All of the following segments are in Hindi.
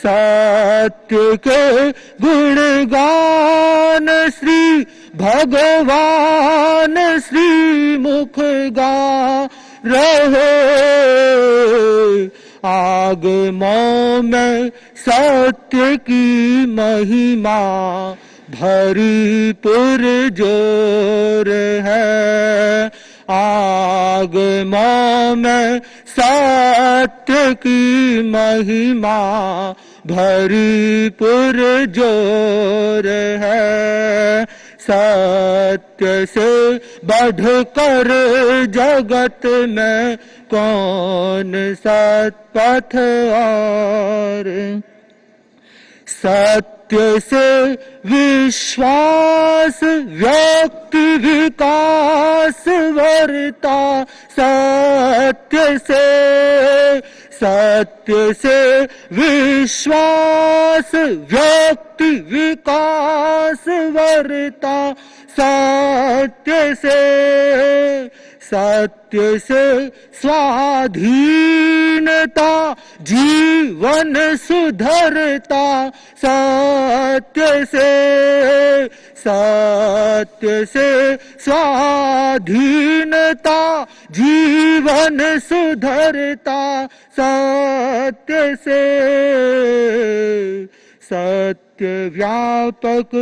सत्य के गुणगान श्री भगवान श्री मुख गा रहे। आगमों में सत्य की महिमा भरी पुरजोर है। आगमों में सत्य की महिमा भरी पुरजोर है। सत्य से बढ़कर जगत में कौन सत्पथ और। सत्य से विश्वास व्यक्ति विकास वर्ता। सत्य से विश्वास व्यक्ति विकास वर्ता। सत्य से स्वाधीनता जीवन सुधरता। सत्य से स्वाधीनता जीवन सुधरता। सत्य व्यापक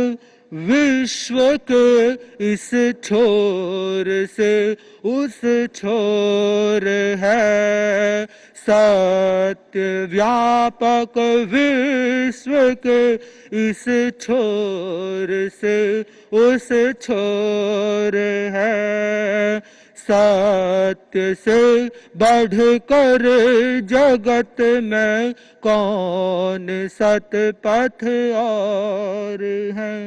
विश्व के इस छोर से उस छोर है। सत्य व्यापक विश्व के इस छोर से उस छोर है। सत्य से बढ़कर जगत में कौन सतपथ और है।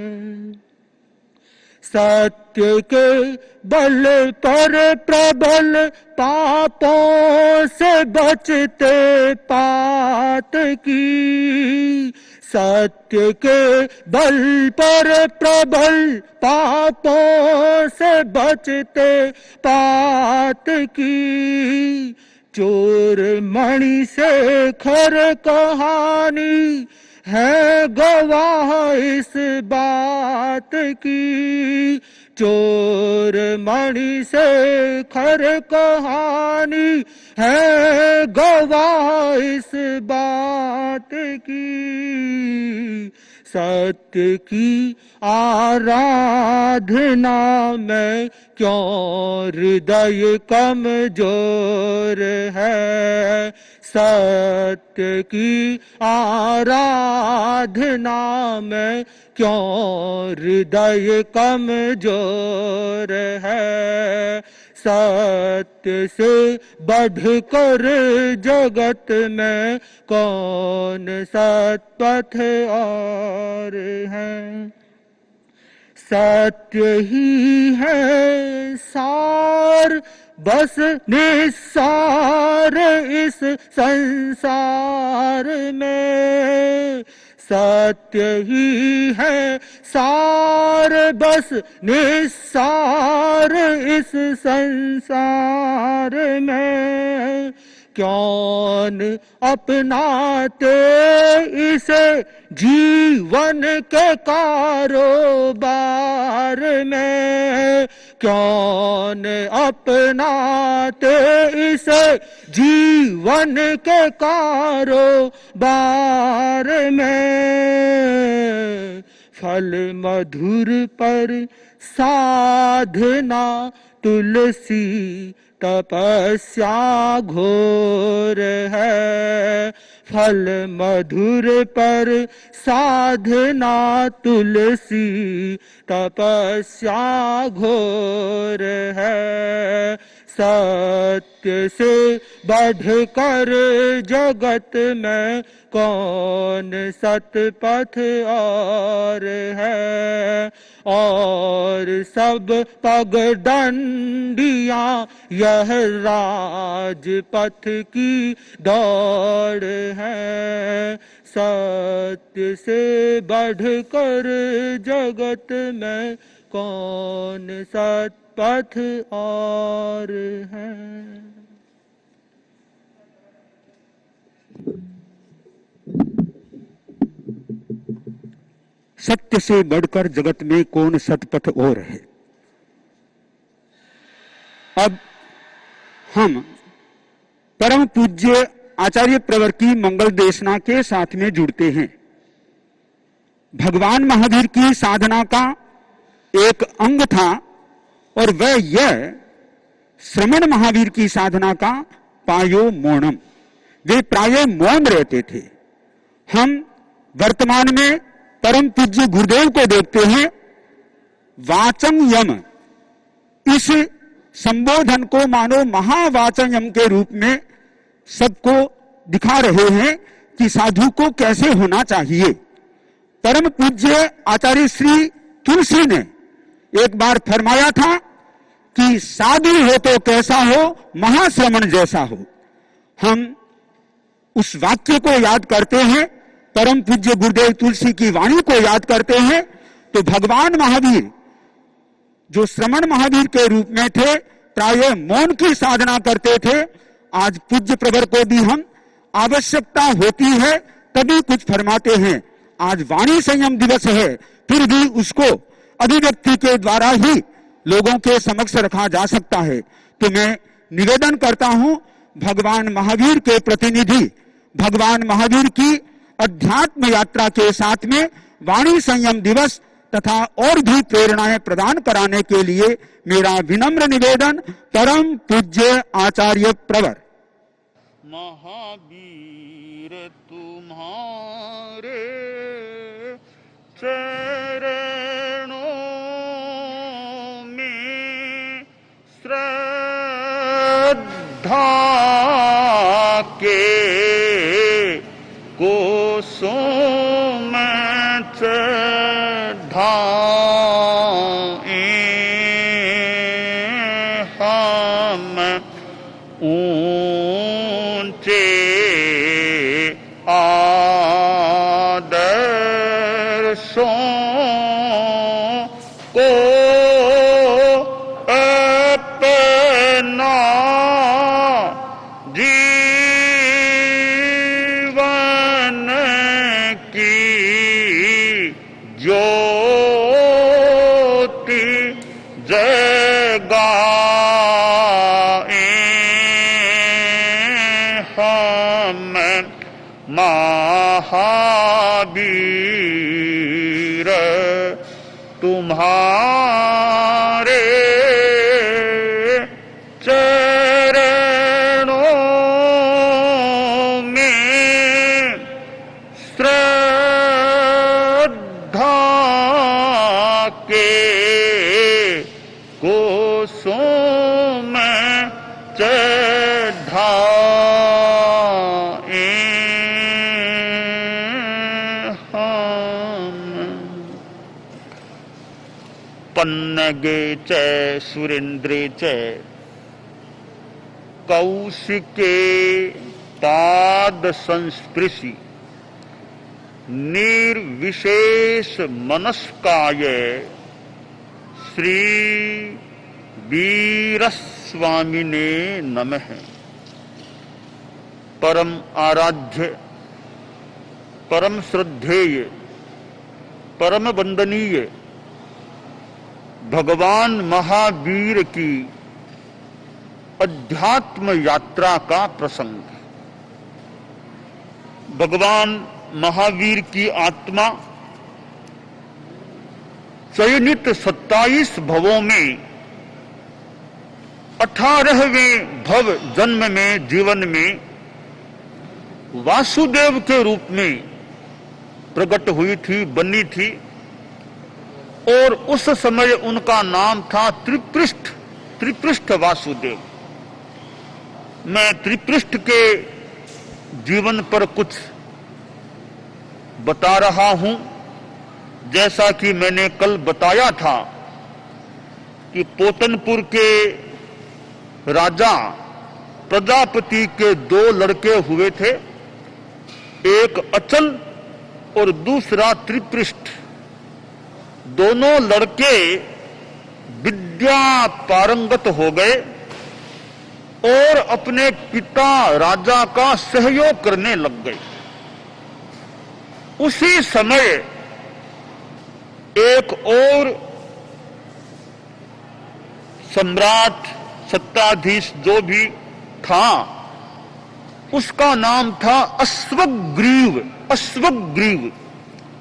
सत्य के बल पर प्रबल पापों से बचते पात की। सत्य के बल पर प्रबल पापों से बचते पात की। चोर मणि से खर कहानी है गवाह इस बात की। चोर मणि से खर कहानी है गवाह इस बात की। सत्य की आराधना में क्यों हृदय कमजोर है। सत्य की आराधना में क्यों हृदय कमजोर है। सत्य से बढ़कर जगत में कौन सत्पथ और है। सत्य ही है सार बस निस्सार इस संसार में। सत्य ही है सार बस निस्सार इस संसार में। कौन अपनाते इसे जीवन के कारोबार में। कौन अपनाते इसे जीवन के कारोबार में। फल मधुर पर साधना तुलसी तपस्या घोर है। फल मधुर पर साधना तुलसी तपस्या घोर है। सत्य से बढ़कर जगत में कौन सतपथ और है। और सब पगडंडियां यह राजपथ की दौड़ है। सत्य से बढ़कर जगत में कौन सतपथ और है। सत्य से बढ़कर जगत में कौन सतपथ और है। अब हम परम पूज्य आचार्य प्रवर की मंगल देशना के साथ में जुड़ते हैं। भगवान महावीर की साधना का एक अंग था और वह यह श्रमण महावीर की साधना का पायो मौनम। वे प्राय मौन रहते थे। हम वर्तमान में परम पूज्य गुरुदेव को देखते हैं, वाचम यम, इस संबोधन को मानो महावाचम यम के रूप में सबको दिखा रहे हैं कि साधु को कैसे होना चाहिए। परम पूज्य आचार्य श्री तुलसी ने एक बार फरमाया था कि साधु हो तो कैसा हो, महाश्रमण जैसा हो। हम उस वाक्य को याद करते हैं, परम पूज्य गुरुदेव तुलसी की वाणी को याद करते हैं, तो भगवान महावीर जो श्रमण महावीर के रूप में थे, प्राय मौन की साधना करते थे। आज पूज्य प्रवर को भी हम आवश्यकता होती है तभी कुछ फरमाते हैं। आज वाणी संयम दिवस है, फिर भी उसको अभिव्यक्ति के द्वारा ही लोगों के समक्ष रखा जा सकता है। तो मैं निवेदन करता हूं, भगवान महावीर के प्रतिनिधि, भगवान महावीर की अध्यात्म यात्रा के साथ में वाणी संयम दिवस तथा और भी प्रेरणाएं प्रदान कराने के लिए मेरा विनम्र निवेदन परम पूज्य आचार्य प्रवर। महावीर तुम्हारे चरणों में श्रद्धा के कोसों में चढ़ाएं हम ऊंचे आदर्शों को अपना जीवन की ज्योति जगाएं हम महावीर तुम्हारे चरणों में श्रद्धा के कोसों में चढ़ाएं हम। पन्नगे च सुरेन्द्रे च कौशिके पाद संस्पृशि निर्विशेष मनस्काय श्री वीरस्वामिने नमः। परम आराध्य, परम श्रद्धेय, परम वंदनीय भगवान महावीर की अध्यात्म यात्रा का प्रसंग। भगवान महावीर की आत्मा चयनित 27 भवों में 18वें भव जन्म में जीवन में वासुदेव के रूप में प्रकट हुई थी, बनी थी। और उस समय उनका नाम था त्रिपृष्ठ वासुदेव। मैं त्रिपृष्ठ के जीवन पर कुछ बता रहा हूं। जैसा कि मैंने कल बताया था कि पोतनपुर के राजा प्रजापति के 2 लड़के हुए थे, एक अचल और दूसरा त्रिपृष्ठ। दोनों लड़के विद्या पारंगत हो गए और अपने पिता राजा का सहयोग करने लग गए। उसी समय एक और सम्राट सत्ताधीश जो भी था उसका नाम था अश्वग्रीव। अश्वग्रीव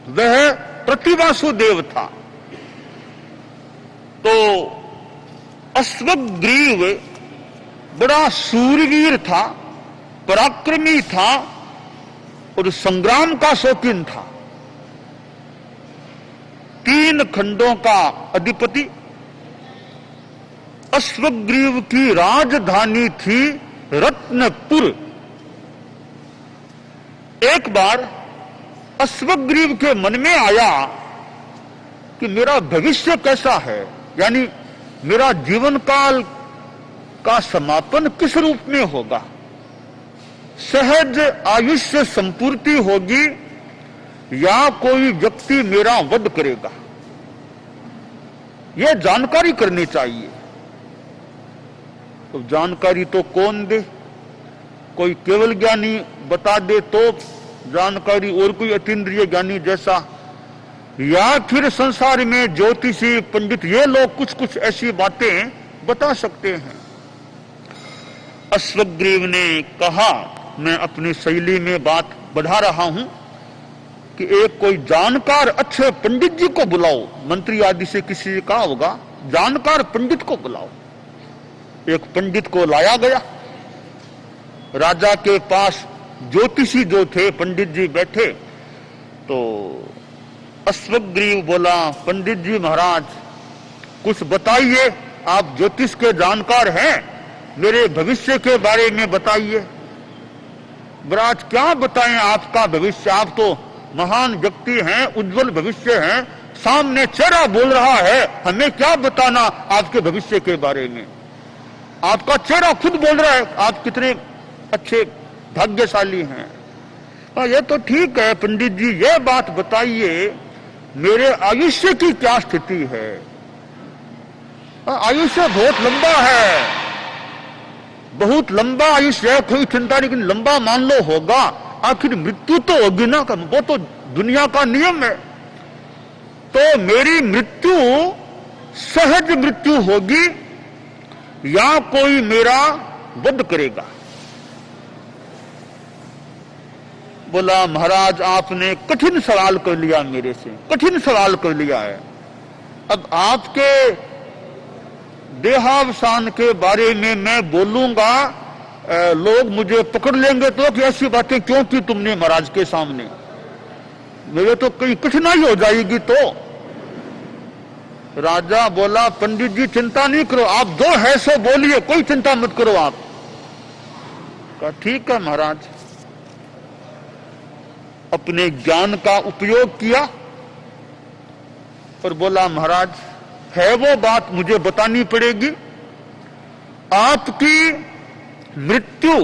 वह प्रतिवासुदेव था। तो अश्वग्रीव बड़ा शूरवीर था, पराक्रमी था और संग्राम का शौकीन था। 3 खंडों का अधिपति। अश्वग्रीव की राजधानी थी रत्नपुर। एक बार अश्वग्रीव के मन में आया कि मेरा भविष्य कैसा है, यानी मेरा जीवन काल का समापन किस रूप में होगा। सहज आयुष्य संपूर्ति होगी या कोई व्यक्ति मेरा वध करेगा, यह जानकारी करनी चाहिए। तो जानकारी तो कौन दे? कोई केवल ज्ञानी बता दे तो जानकारी, और कोई अतीन्द्रिय ज्ञानी जैसा, या फिर संसार में ज्योतिषी पंडित, ये लोग कुछ कुछ ऐसी बातें बता सकते हैं। अश्वग्रीव ने कहा, मैं अपनी शैली में बात बढ़ा रहा हूं कि एक कोई जानकार अच्छे पंडित जी को बुलाओ। मंत्री आदि से किसी से कहा होगा, जानकार पंडित को बुलाओ। एक पंडित को लाया गया। राजा के पास ज्योतिषी जो थे, पंडित जी बैठे। तो अश्वग्रीव बोला, पंडित जी महाराज कुछ बताइए, आप ज्योतिष के जानकार हैं, मेरे भविष्य के बारे में बताइए। महाराज क्या बताएं आपका भविष्य, आप तो महान व्यक्ति हैं, उज्जवल भविष्य हैं, सामने चेहरा बोल रहा है, हमें क्या बताना आपके भविष्य के बारे में। आपका चेहरा खुद बोल रहा है आप कितने अच्छे भाग्यशाली हैं। ये तो ठीक है पंडित जी, ये बात बताइए मेरे आयुष्य की क्या स्थिति है। आयुष्य बहुत लंबा है, बहुत लंबा आयुष्य है, कोई चिंता नहीं, लंबा मान लो होगा, आखिर मृत्यु तो होगी ना, वो तो दुनिया का नियम है। तो मेरी मृत्यु सहज मृत्यु होगी या कोई मेरा वध करेगा। बोला महाराज आपने कठिन सवाल कर लिया, मेरे से कठिन सवाल कर लिया है। अब आपके देहावसान के बारे में मैं बोलूंगा, लोग मुझे पकड़ लेंगे तो कि ऐसी बातें क्यों की तुमने महाराज के सामने, मेरे तो कई कठिनाई हो जाएगी। तो राजा बोला पंडित जी चिंता नहीं करो, आप जो है सो बोलिए, कोई चिंता मत करो आप। कहा ठीक है महाराज। अपने ज्ञान का उपयोग किया और बोला महाराज है वो बात मुझे बतानी पड़ेगी, आपकी मृत्यु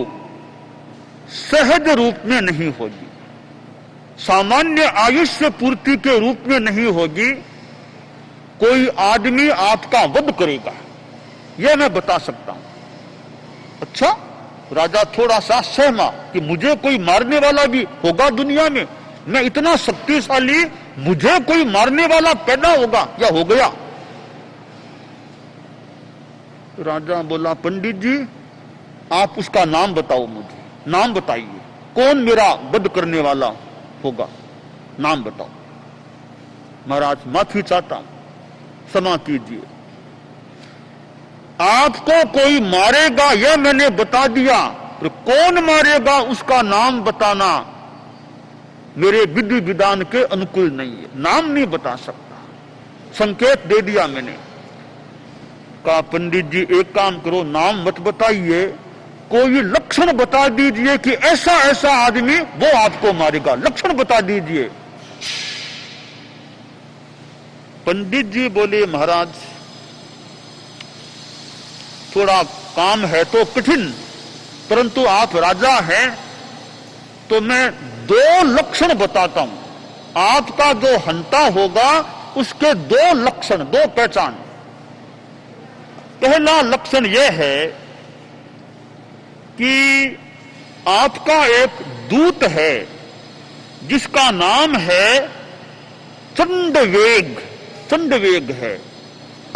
सहज रूप में नहीं होगी, सामान्य आयुष्य पूर्ति के रूप में नहीं होगी, कोई आदमी आपका वध करेगा, यह मैं बता सकता हूं। अच्छा, राजा थोड़ा सा सहमा कि मुझे कोई मारने वाला भी होगा दुनिया में, मैं इतना शक्तिशाली, मुझे कोई मारने वाला पैदा होगा या हो गया। राजा बोला पंडित जी आप उसका नाम बताओ, मुझे नाम बताइए, कौन मेरा वध करने वाला होगा, नाम बताओ। महाराज माफी चाहता हूं, क्षमा कीजिए, आपको कोई मारेगा यह मैंने बता दिया, तो कौन मारेगा उसका नाम बताना मेरे विधि विधान के अनुकूल नहीं है, नाम नहीं बता सकता, संकेत दे दिया मैंने। कहा पंडित जी एक काम करो, नाम मत बताइए, कोई लक्षण बता दीजिए कि ऐसा ऐसा आदमी वो आपको मारेगा, लक्षण बता दीजिए। पंडित जी बोले महाराज थोड़ा काम है तो कठिन, परंतु आप राजा हैं तो मैं 2 लक्षण बताता हूं, आपका जो हंता होगा उसके 2 लक्षण, 2 पहचान। पहला लक्षण यह है कि आपका एक दूत है जिसका नाम है चंडवेग। चंडवेग है।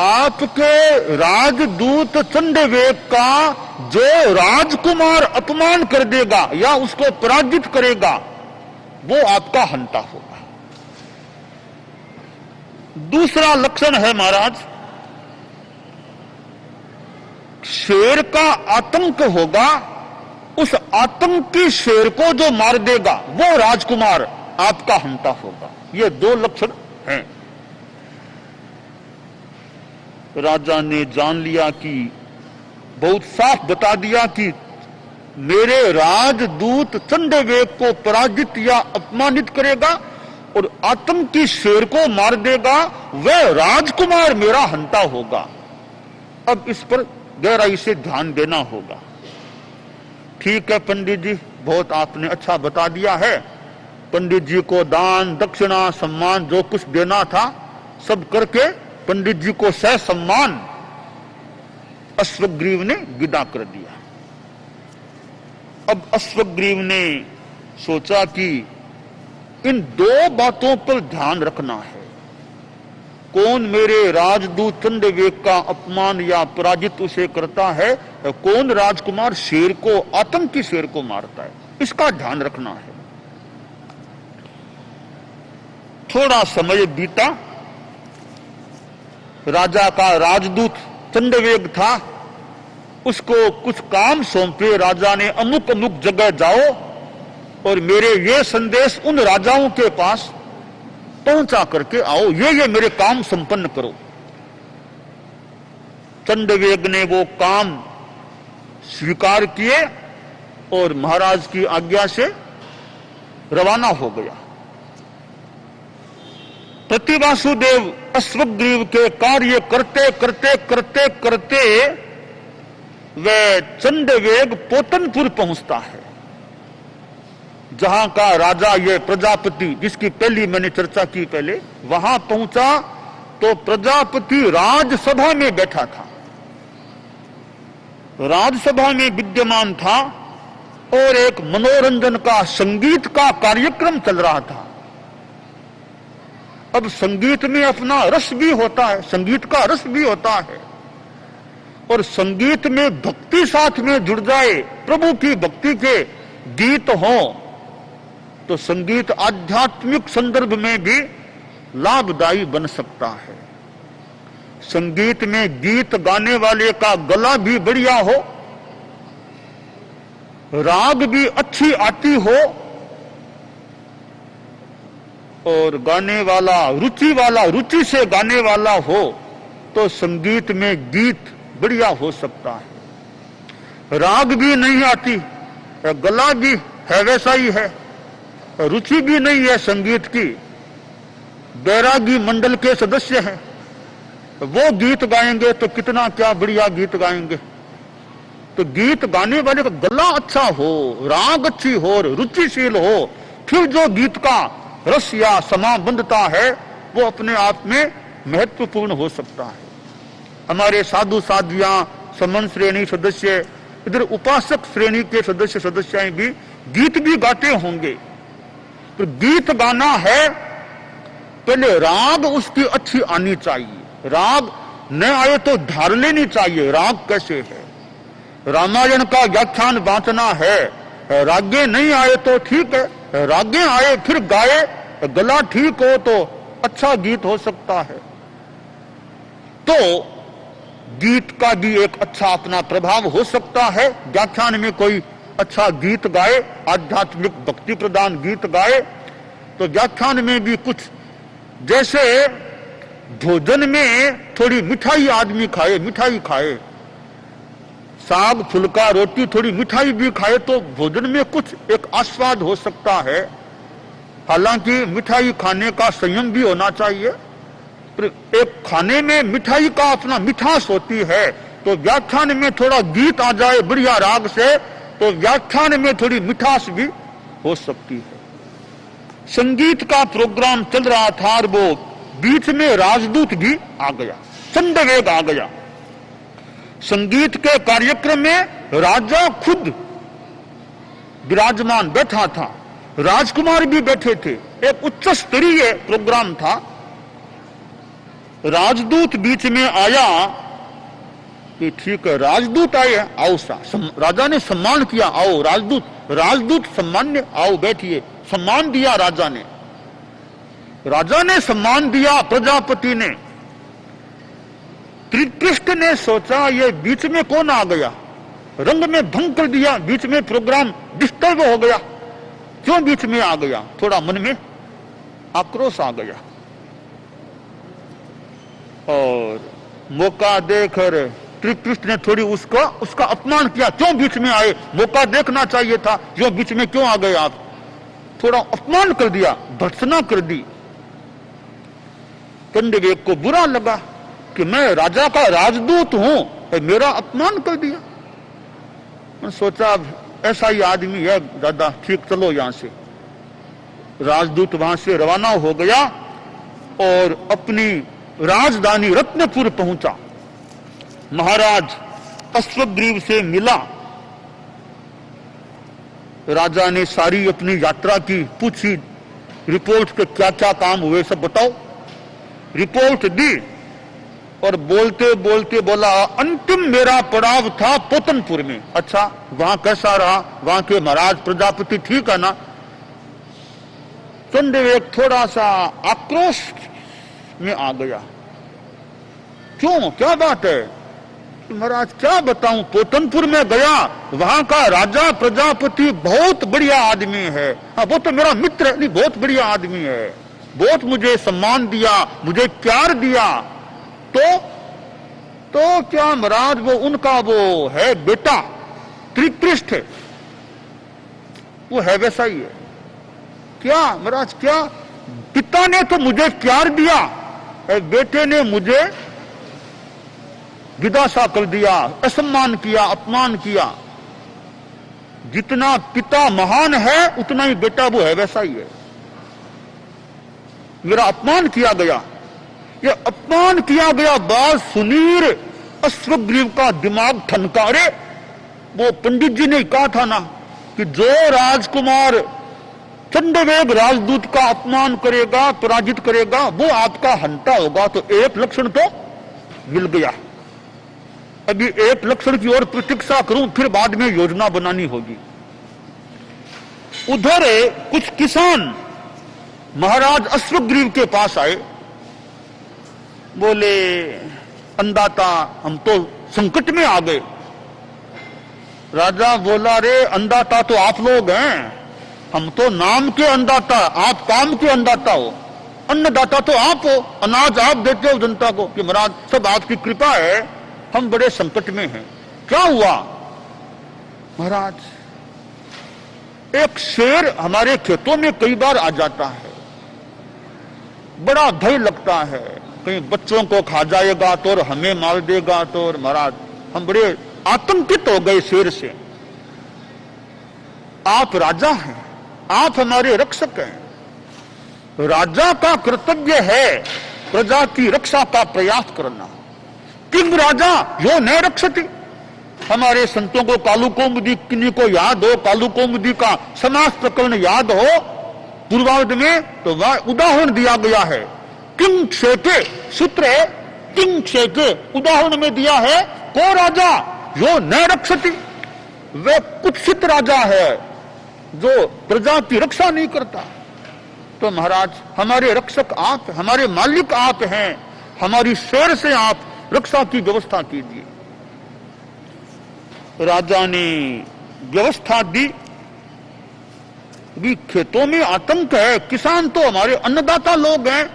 आपके राजदूत चंडवेग का जो राजकुमार अपमान कर देगा या उसको पराजित करेगा वो आपका हंता होगा। दूसरा लक्षण है महाराज, शेर का आतंक होगा, उस आतंकी शेर को जो मार देगा वो राजकुमार आपका हंता होगा। ये दो लक्षण हैं। राजा ने जान लिया कि बहुत साफ बता दिया कि मेरे राजदूत चंडवेग को पराजित या अपमानित करेगा और आतंकी शेर को मार देगा, वह राजकुमार मेरा हंता होगा। अब इस पर गहराई से ध्यान देना होगा। ठीक है पंडित जी, बहुत आपने अच्छा बता दिया है। पंडित जी को दान दक्षिणा सम्मान जो कुछ देना था सब करके पंडित जी को सह सम्मान अश्वग्रीव ने विदा कर दिया। अब अश्वग्रीव ने सोचा कि इन दो बातों पर ध्यान रखना है। कौन मेरे राजदूत चंडवेग का अपमान या पराजित उसे करता है, कौन राजकुमार शेर को आतंकी शेर को मारता है, इसका ध्यान रखना है। थोड़ा समय बीता, राजा का राजदूत चंडवेग था, उसको कुछ काम सौंपे राजा ने, अमुक अमुक जगह जाओ और मेरे ये संदेश उन राजाओं के पास पहुंचा करके आओ, ये मेरे काम संपन्न करो। चंडवेग ने वो काम स्वीकार किए और महाराज की आज्ञा से रवाना हो गया। प्रतिवासुदेव अश्वग्रीव के कार्य करते करते करते करते वह चंडवेग पोतनपुर पहुंचता है, जहां का राजा ये प्रजापति जिसकी पहली मैंने चर्चा की पहले, वहां पहुंचा तो प्रजापति राजसभा में बैठा था, राजसभा में विद्यमान था और एक मनोरंजन का संगीत का कार्यक्रम चल रहा था। अब संगीत में अपना रस भी होता है, संगीत का रस भी होता है, और संगीत में भक्ति साथ में जुड़ जाए, प्रभु की भक्ति के गीत हो तो संगीत आध्यात्मिक संदर्भ में भी लाभदायी बन सकता है। संगीत में गीत गाने वाले का गला भी बढ़िया हो, राग भी अच्छी आती हो और गाने वाला रुचि से गाने वाला हो तो संगीत में गीत बढ़िया हो सकता है। राग भी नहीं आती, गला भी है वैसा ही है, रुचि भी नहीं है संगीत की, बैरागी मंडल के सदस्य हैं, वो गीत गाएंगे तो कितना क्या बढ़िया गीत गाएंगे। तो गीत गाने वाले का गला अच्छा हो, राग अच्छी हो और रुचिशील हो, फिर जो गीत का रस या समाबंधता है वो अपने आप में महत्वपूर्ण हो सकता है। हमारे साधु साध्वियां, समन श्रेणी सदस्य, इधर उपासक श्रेणी के सदस्य सदस्याएं भी गीत भी गाते होंगे। तो गीत गाना है, पहले राग उसकी अच्छी आनी चाहिए, राग न आए तो धार लेनी चाहिए राग कैसे है। रामायण का व्याख्यान वांचना है, रागे नहीं आए तो ठीक है, रागे आए फिर गाए, गला ठीक हो तो अच्छा गीत हो सकता है। तो गीत का भी एक अच्छा अपना प्रभाव हो सकता है। व्याख्यान में कोई अच्छा गीत गाए, आध्यात्मिक भक्ति प्रदान गीत गाए तो व्याख्यान में भी कुछ, जैसे भोजन में थोड़ी मिठाई आदमी खाए, मिठाई खाए, साग फुल्का रोटी थोड़ी मिठाई भी खाए तो भोजन में कुछ एक आस्वाद हो सकता है। हालांकि मिठाई खाने का संयम भी होना चाहिए, एक खाने में मिठाई का अपना मिठास होती है। तो व्याख्यान में थोड़ा गीत आ जाए बढ़िया राग से तो व्याख्यान में थोड़ी मिठास भी हो सकती है। संगीत का प्रोग्राम चल रहा था और वो बीच में राजदूत भी आ गया, चंडवेग आ गया। संगीत के कार्यक्रम में राजा खुद विराजमान बैठा था, राजकुमार भी बैठे थे, एक उच्च स्तरीय प्रोग्राम था। राजदूत बीच में आया कि ठीक है, राजदूत आए, आओ राजा ने सम्मान किया, आओ राजदूत, राजदूत सम्मान्य, आओ बैठिए, सम्मान दिया राजा ने सम्मान दिया प्रजापति ने। त्रिपृष्ठ ने सोचा ये बीच में कौन आ गया, रंग में भंग कर दिया, बीच में प्रोग्राम डिस्टर्ब हो गया, क्यों बीच में आ गया, थोड़ा मन में आक्रोश आ गया और मौका देकर त्रिपृष्ठ ने थोड़ी उसका अपमान किया, क्यों बीच में आए, मौका देखना चाहिए था, क्यों बीच में क्यों आ गए आप, थोड़ा अपमान कर दिया, भर्त्सना कर दी। चंडवेग को बुरा लगा कि मैं राजा का राजदूत हूं, मेरा अपमान कर दिया। सोचा अब ऐसा ही आदमी है दादा, ठीक, चलो यहां से। राजदूत वहां से रवाना हो गया और अपनी राजधानी रत्नपुर पहुंचा। महाराज अश्वग्रीव से मिला, राजा ने सारी अपनी यात्रा की पूछी, रिपोर्ट के क्या क्या काम हुए सब बताओ। रिपोर्ट दी और बोलते बोलते बोला, अंतिम मेरा पड़ाव था पोतनपुर में। अच्छा, वहां कैसा रहा, वहां के महाराज प्रजापति ठीक है ना। चंडवेग थोड़ा सा आक्रोश में आ गया, क्यों, क्या बात है महाराज, क्या बताऊं, पोतनपुर में गया, वहां का राजा प्रजापति बहुत बढ़िया आदमी है, हाँ वो तो मेरा मित्र है, नहीं बहुत बढ़िया आदमी है, बहुत मुझे सम्मान दिया, मुझे प्यार दिया। तो क्या महाराज वो उनका वो है बेटा त्रिपृष्ठ, वो है वैसा ही है क्या महाराज, क्या पिता ने तो मुझे प्यार दिया, बेटे ने मुझे विदासा कर दिया, असम्मान किया, अपमान किया। जितना पिता महान है उतना ही बेटा वो है वैसा ही है, मेरा अपमान किया गया। ये अपमान किया गया बात सुनीर अश्वग्रीव का दिमाग ठनका। अरे वो पंडित जी ने कहा था ना कि जो राजकुमार चंडवेग राजदूत का अपमान करेगा, पराजित करेगा, वो आपका हंता होगा। तो एक लक्षण तो मिल गया, अभी एक लक्षण की ओर प्रतीक्षा करूं, फिर बाद में योजना बनानी होगी। उधर कुछ किसान महाराज अश्वग्रीव के पास आए, बोले अन्नदाता हम तो संकट में आ गए। राजा बोला, रे अन्नदाता तो आप लोग हैं, हम तो नाम के अन्नदाता, आप काम के अन्नदाता हो, अन्नदाता तो आप हो, अनाज आप देते हो जनता को कि महाराज सब आपकी कृपा है, हम बड़े संकट में हैं। क्या हुआ महाराज, एक शेर हमारे खेतों में कई बार आ जाता है, बड़ा भय लगता है, कहीं बच्चों को खा जाएगा तो और हमें मार देगा तो, और महाराज हम बड़े आतंकित हो गए शेर से। आप राजा हैं, आप हमारे रक्षक हैं, राजा का कर्तव्य है प्रजा की रक्षा का प्रयास करना। किंग राजा यो न रक्षति, हमारे संतों को कालू कौमुदी किन्हीं को याद हो, कालू कौमुदी का समास प्रकरण याद हो पूर्वार्ध में, तो वह उदाहरण दिया गया है। किंग क्षेके सूत्र है, किंग क्षेके उदाहरण में दिया है, को राजा यो न रक्षति, वह कुत्सित राजा है जो प्रजा की रक्षा नहीं करता। तो महाराज हमारे रक्षक आप, हमारे मालिक आप हैं, हमारी शेर से आप रक्षा की व्यवस्था कीजिए। राजा ने व्यवस्था दी, भी खेतों में आतंक है, किसान तो हमारे अन्नदाता लोग हैं,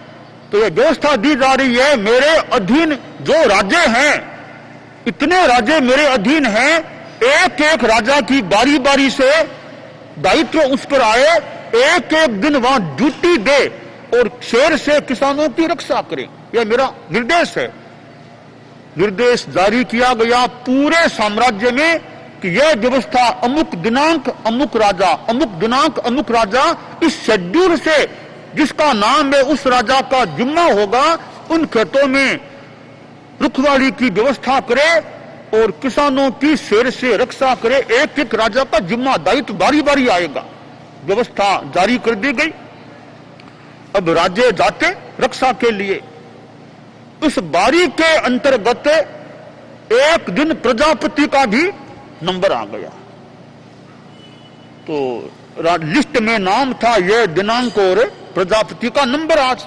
तो यह व्यवस्था दी जा रही है, मेरे अधीन जो राजे हैं, इतने राजे मेरे अधीन हैं, एक एक राजा की बारी बारी से दायित्व उस पर आए, एक एक दिन वहां ड्यूटी दे और शेर से किसानों की रक्षा करे। यह मेरा निर्देश है। निर्देश जारी किया गया पूरे साम्राज्य में कि यह व्यवस्था अमुक दिनांक अमुक राजा, अमुक दिनांक अमुक राजा, इस शेड्यूल से जिसका नाम है उस राजा का जिम्मा होगा, उन खेतों में रुखवाड़ी की व्यवस्था करे और किसानों की शेर से रक्षा करे। एक एक राजा का जिम्मा दायित्व बारी बारी आएगा। व्यवस्था जारी कर दी गई। अब राज्य जाते रक्षा के लिए, इस बारी के अंतर्गत एक दिन प्रजापति का भी नंबर आ गया। तो लिस्ट में नाम था यह दिनांक और प्रजापति का नंबर आज।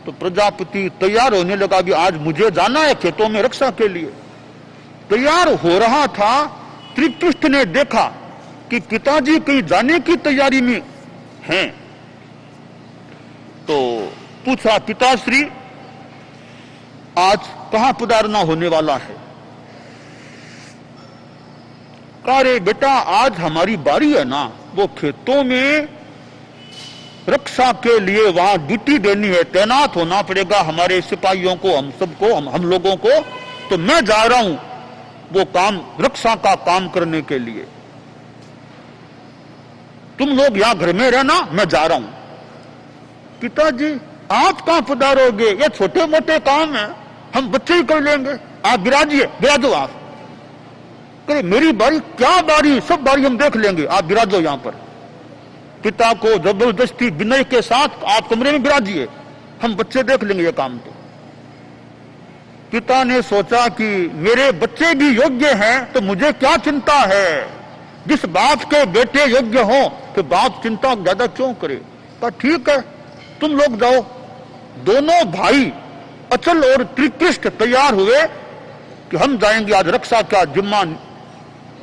तो प्रजापति तैयार होने लगा भी आज मुझे जाना है खेतों में रक्षा के लिए। तैयार हो रहा था, त्रिपृष्ठ ने देखा कि पिताजी कहीं जाने की तैयारी में हैं। तो पूछा, पिताश्री आज कहां पधारना होने वाला है? कहा, रे बेटा आज हमारी बारी है ना, वो खेतों में रक्षा के लिए वहां ड्यूटी देनी है, तैनात होना पड़ेगा हमारे सिपाहियों को, हम सबको, हम लोगों को। तो मैं जा रहा हूं वो काम, रक्षा का काम करने के लिए। तुम लोग यहां घर में रहना, मैं जा रहा हूं। पिताजी आप कहां पधारोगे, ये छोटे मोटे काम है, हम बच्चे ही कर लेंगे, आप विराजिए, विराजो आप। कहे मेरी बारी? क्या बारी, सब बारी हम देख लेंगे, आप विराजो यहां पर। पिता को जबरदस्ती विनय के साथ आप कमरे में विराजिए, हम बच्चे देख लेंगे ये काम। तो पिता ने सोचा कि मेरे बच्चे भी योग्य हैं तो मुझे क्या चिंता है, जिस बाप के बेटे योग्य हो तो बाप चिंता ज्यादा क्यों करे। तो ठीक है तुम लोग जाओ। दोनों भाई अचल और त्रिपृष्ठ तैयार हुए कि हम जाएंगे आज रक्षा का जिम्मा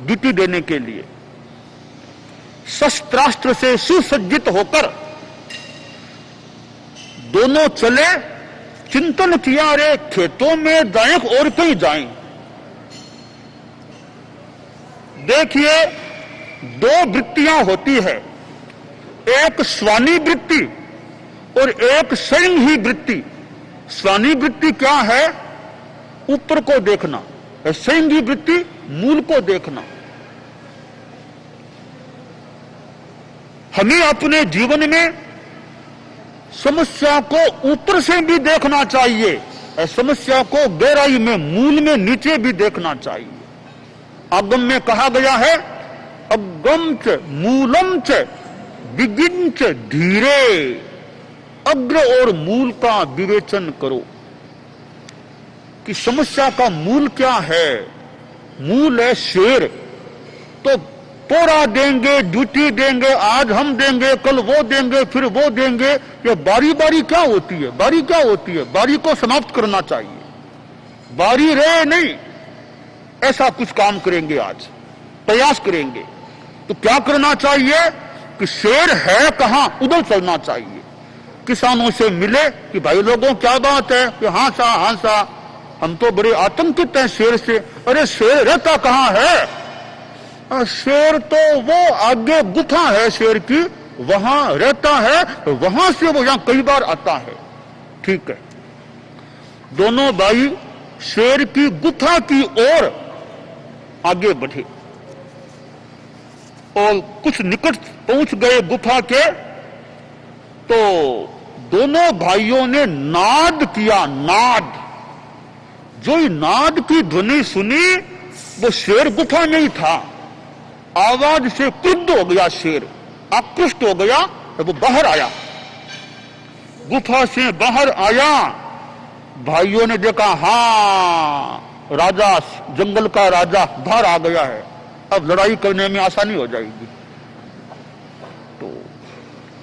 ड्यूटी देने के लिए। शस्त्रास्त्र से सुसज्जित होकर दोनों चले। चिंतन किया, अरे खेतों में जाएं और कहीं जाएं। देखिए दो वृत्तियां होती है, एक स्वानी वृत्ति और एक संघी वृत्ति। स्वानी वृत्ति क्या है? ऊपर को देखना। संघी वृत्ति मूल को देखना। हमें अपने जीवन में समस्या को ऊपर से भी देखना चाहिए और समस्या को गहराई में, मूल में, नीचे भी देखना चाहिए। आगम में कहा गया है, अगम च मूलम च विगिन च धीरे, अग्र और मूल का विवेचन करो कि समस्या का मूल क्या है। मूल है शेर। तो पोरा देंगे, ड्यूटी देंगे, आज हम देंगे, कल वो देंगे, फिर वो देंगे। ये बारी बारी क्या होती है? बारी क्या होती है? बारी को समाप्त करना चाहिए। बारी रहे नहीं, ऐसा कुछ काम करेंगे, आज प्रयास करेंगे। तो क्या करना चाहिए कि शेर है कहां, उधर चलना चाहिए। किसानों से मिले कि भाई लोगों क्या बात है, कि हाँ सा हम तो बड़े आतंकित हैं शेर से। अरे शेर रहता कहां है? शेर तो वो आगे गुफा है शेर की, वहां रहता है, वहां से वो यहां कई बार आता है। ठीक है, दोनों भाई शेर की गुफा की ओर आगे बढ़े और कुछ निकट पहुंच गए गुफा के। तो दोनों भाइयों ने नाद किया। नाद, जो नाद की ध्वनि सुनी वो शेर गुफा में ही था। आवाज से क्रुद्ध हो गया शेर, आकृष्ट हो गया, वो बाहर आया। गुफा से बाहर आया, भाइयों ने देखा हाँ राजा, जंगल का राजा बाहर आ गया है, अब लड़ाई करने में आसानी हो जाएगी। तो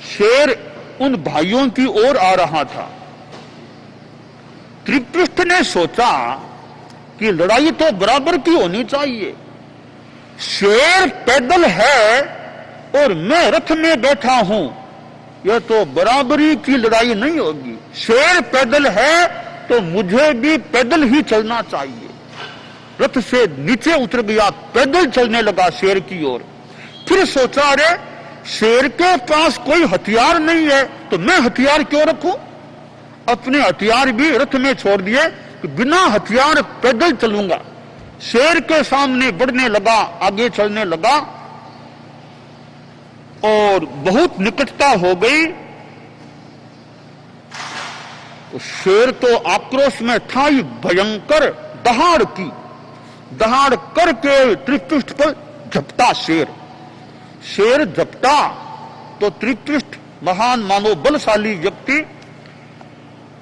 शेर उन भाइयों की ओर आ रहा था। त्रिपृष्ठ ने सोचा कि लड़ाई तो बराबर की होनी चाहिए। शेर पैदल है और मैं रथ में बैठा हूं, यह तो बराबरी की लड़ाई नहीं होगी। शेर पैदल है तो मुझे भी पैदल ही चलना चाहिए। रथ से नीचे उतर गया, पैदल चलने लगा शेर की ओर। फिर सोचा, अरे शेर के पास कोई हथियार नहीं है तो मैं हथियार क्यों रखूं। अपने हथियार भी रथ में छोड़ दिए कि बिना हथियार पैदल चलूंगा। शेर के सामने बढ़ने लगा, आगे चलने लगा और बहुत निकटता हो गई। तो शेर तो आक्रोश में था ही भयंकर, दहाड़ की। दहाड़ करके त्रिपृष्ठ पर झपटा शेर। शेर झपटा तो त्रिपृष्ठ महान मानो बलशाली व्यक्ति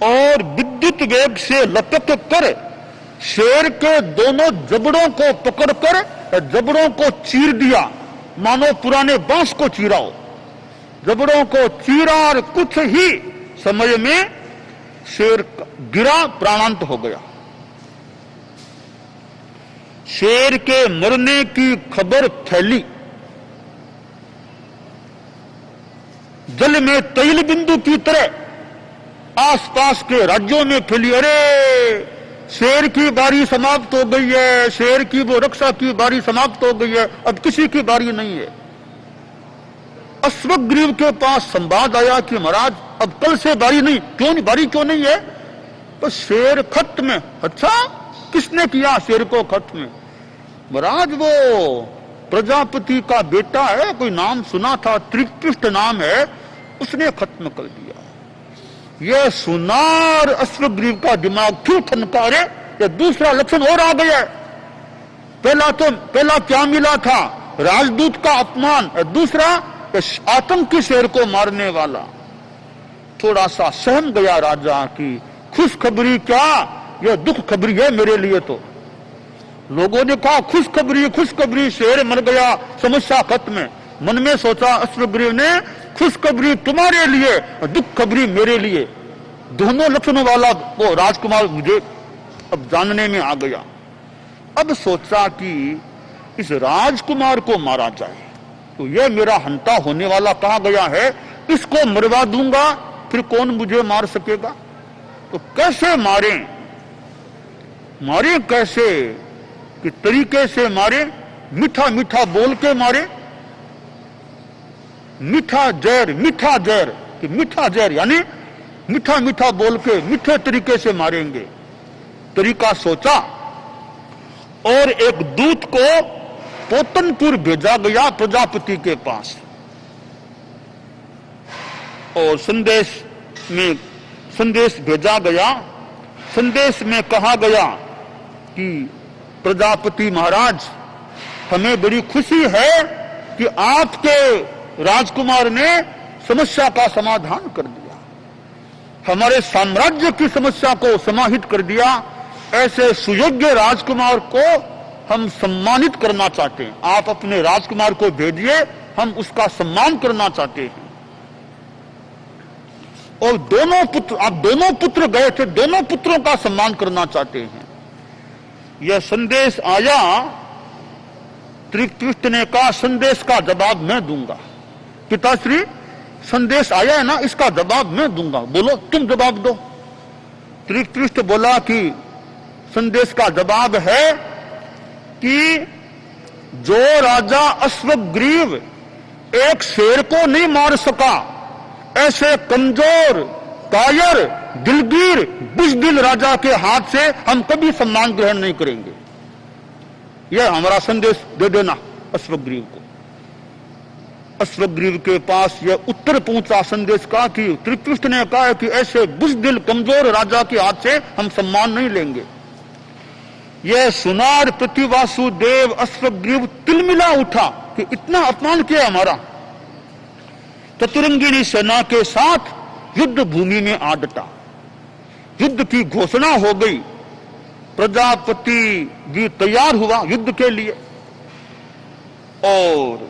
और विद्युत अद्भुत वेग से लपक कर शेर के दोनों जबड़ों को पकड़कर जबड़ों को चीर दिया, मानो पुराने बांस को चीरा हो। जबड़ों को चीरा और कुछ ही समय में शेर गिरा, प्राणांत हो गया। शेर के मरने की खबर फैली, जल में तैल बिंदु की तरह आसपास के राज्यों में फैली। अरे शेर की बारी समाप्त हो गई है, शेर की वो रक्षा की बारी समाप्त हो गई है, अब किसी की बारी नहीं है। अश्वग्रीव के पास संवाद आया कि महाराज अब कल से बारी नहीं। क्यों बारी क्यों नहीं है? तो शेर खत्म है। अच्छा, किसने किया शेर को खत्म? महाराज वो प्रजापति का बेटा है, कोई नाम सुना था, त्रिपृष्ठ नाम है, उसने खत्म कर दिया। यह सुनार अश्वग्रीव का दिमाग क्यों ठनका रे? ये दूसरा लक्षण और आ गया। पहला क्या मिला था? राजदूत का अपमान, दूसरा आतंकी शेर को मारने वाला। थोड़ा सा सहम गया राजा की खुशखबरी क्या, यह दुख खबरी है मेरे लिए। तो लोगों ने कहा खुशखबरी, शेर मर गया, समस्या खत्म है। मन में सोचा अश्वग्रीव ने, खुशखबरी तुम्हारे लिए, दुख खबरी मेरे लिए, दोनों लक्षणों वाला वो राजकुमार मुझे अब जानने में आ गया। अब सोचा कि इस राजकुमार को मारा जाए, तो यह मेरा हंता होने वाला कहा गया है, इसको मरवा दूंगा, फिर कौन मुझे मार सकेगा? तो कैसे मारें कैसे? कि तरीके से मारे, मीठा मीठा बोल के मारे। मीठा जहर यानी मीठा मीठा बोल के मीठे तरीके से मारेंगे। तरीका सोचा और एक दूत को पोतनपुर भेजा गया प्रजापति के पास, और संदेश भेजा गया। संदेश में कहा गया कि प्रजापति महाराज, हमें बड़ी खुशी है कि आपके राजकुमार ने समस्या का समाधान कर दिया, हमारे साम्राज्य की समस्या को समाहित कर दिया। ऐसे सुयोग्य राजकुमार को हम सम्मानित करना चाहते हैं। आप अपने राजकुमार को भेजिए, हम उसका सम्मान करना चाहते हैं। और दोनों पुत्र गए थे, दोनों पुत्रों का सम्मान करना चाहते हैं। यह संदेश आया, त्रिपृष्ठ ने कहा संदेश का जवाब मैं दूंगा। पिताश्री, संदेश आया है ना, इसका जवाब मैं दूंगा, बोलो तुम जवाब दो। त्रिपृष्ठ बोला कि संदेश का जवाब है कि जो राजा अश्वग्रीव एक शेर को नहीं मार सका, ऐसे कमजोर, कायर, दिलगीर, बुजदिल राजा के हाथ से हम कभी सम्मान ग्रहण नहीं करेंगे। यह हमारा संदेश दे देना अश्वग्रीव को। अश्वग्रीव के पास यह उत्तर पहुंचा संदेश का कि त्रिपृष्ठ ने कहा कि ऐसे बुजदिल, कमजोर राजा के हाथ से हम सम्मान नहीं लेंगे। यह सुनार प्रतिवासुदेव अश्वग्रीव तिलमिला उठा कि इतना अपमान किया हमारा। चतुरंगिनी सेना के साथ युद्ध भूमि में आ डटा। युद्ध की घोषणा हो गई, प्रजापति भी तैयार हुआ युद्ध के लिए, और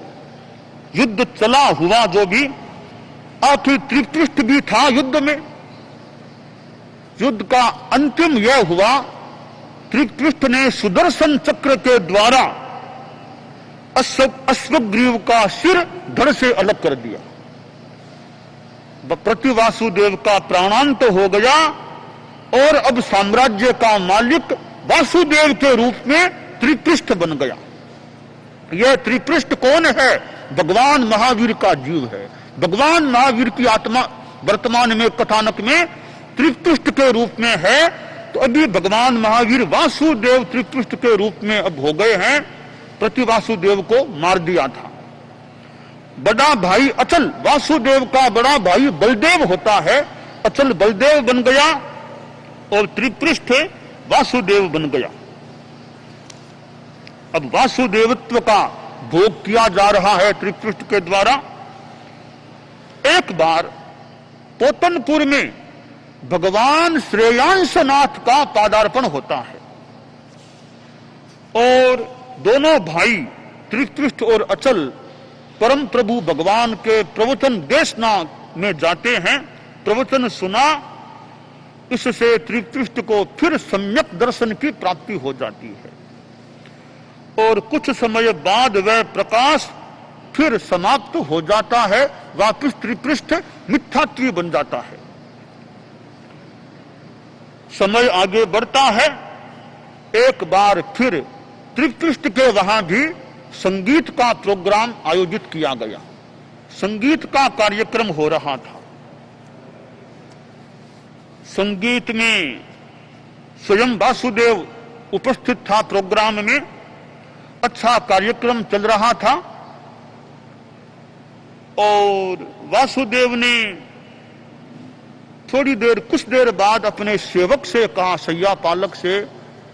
युद्ध चला हुआ जो भी। आखिर त्रिपृष्ठ भी था युद्ध में। युद्ध का अंतिम यह हुआ, त्रिपृष्ठ ने सुदर्शन चक्र के द्वारा अश्वग्रीव का सिर धड़ से अलग कर दिया। प्रतिवासुदेव का प्राणांत हो गया, और अब साम्राज्य का मालिक वासुदेव के रूप में त्रिपृष्ठ बन गया। यह त्रिपृष्ठ कौन है? भगवान महावीर का जीव है। भगवान महावीर की आत्मा वर्तमान में कथानक में त्रिपृष्ठ के रूप में है। तो अभी भगवान महावीर वासुदेव त्रिपृष्ठ के रूप में अब हो गए हैं। प्रतिवासुदेव को मार दिया था। बड़ा भाई अचल, वासुदेव का बड़ा भाई बलदेव होता है, अचल बलदेव बन गया और त्रिपृष्ठ वासुदेव बन गया। अब वासुदेवत्व का भोग किया जा रहा है त्रिपृष्ठ के द्वारा। एक बार पोतनपुर में भगवान श्रेयांसनाथ का पादार्पण होता है और दोनों भाई त्रिपृष्ठ और अचल परम प्रभु भगवान के प्रवचन देशना में जाते हैं। प्रवचन सुना, इससे त्रिपृष्ठ को फिर सम्यक दर्शन की प्राप्ति हो जाती है और कुछ समय बाद वह प्रकाश फिर समाप्त हो जाता है, वापिस त्रिपृष्ठ मिथ्यात्वी बन जाता है। समय आगे बढ़ता है, एक बार फिर त्रिपृष्ठ के वहां भी संगीत का प्रोग्राम आयोजित किया गया। संगीत का कार्यक्रम हो रहा था। संगीत में स्वयं वासुदेव उपस्थित था। प्रोग्राम में अच्छा कार्यक्रम चल रहा था और वासुदेव ने थोड़ी देर, कुछ देर बाद अपने सेवक से कहा, सैया पालक से,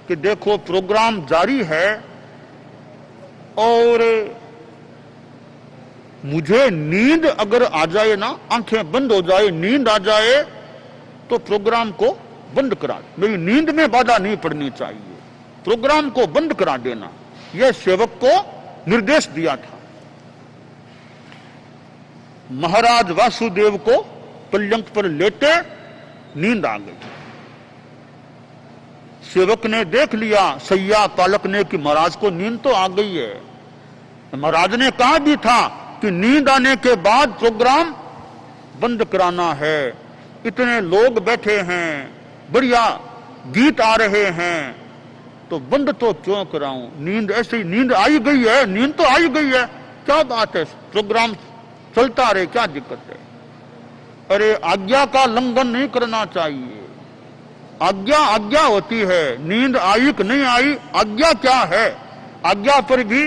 कि देखो प्रोग्राम जारी है और मुझे नींद अगर आ जाए ना, आंखें बंद हो जाए, नींद आ जाए तो प्रोग्राम को बंद करा, मेरी नींद में बाधा नहीं पड़नी चाहिए, प्रोग्राम को बंद करा देना। यह सेवक को निर्देश दिया था। महाराज वासुदेव को पर्यंक पर लेटे नींद आ गई। सेवक ने देख लिया, सैया पालक ने, कि महाराज को नींद तो आ गई है। महाराज ने कहा भी था कि नींद आने के बाद प्रोग्राम बंद कराना है, इतने लोग बैठे हैं, बढ़िया गीत आ रहे हैं, तो बंद तो क्यों कराऊं, नींद ऐसे ही, नींद आई गई है, नींद तो आई गई है, क्या बात है, प्रोग्राम चलता रहे, क्या दिक्कत है। अरे आज्ञा का उल्लंघन नहीं करना चाहिए, आज्ञा आज्ञा होती है, नींद आई कि नहीं आई, आज्ञा क्या है, आज्ञा पर भी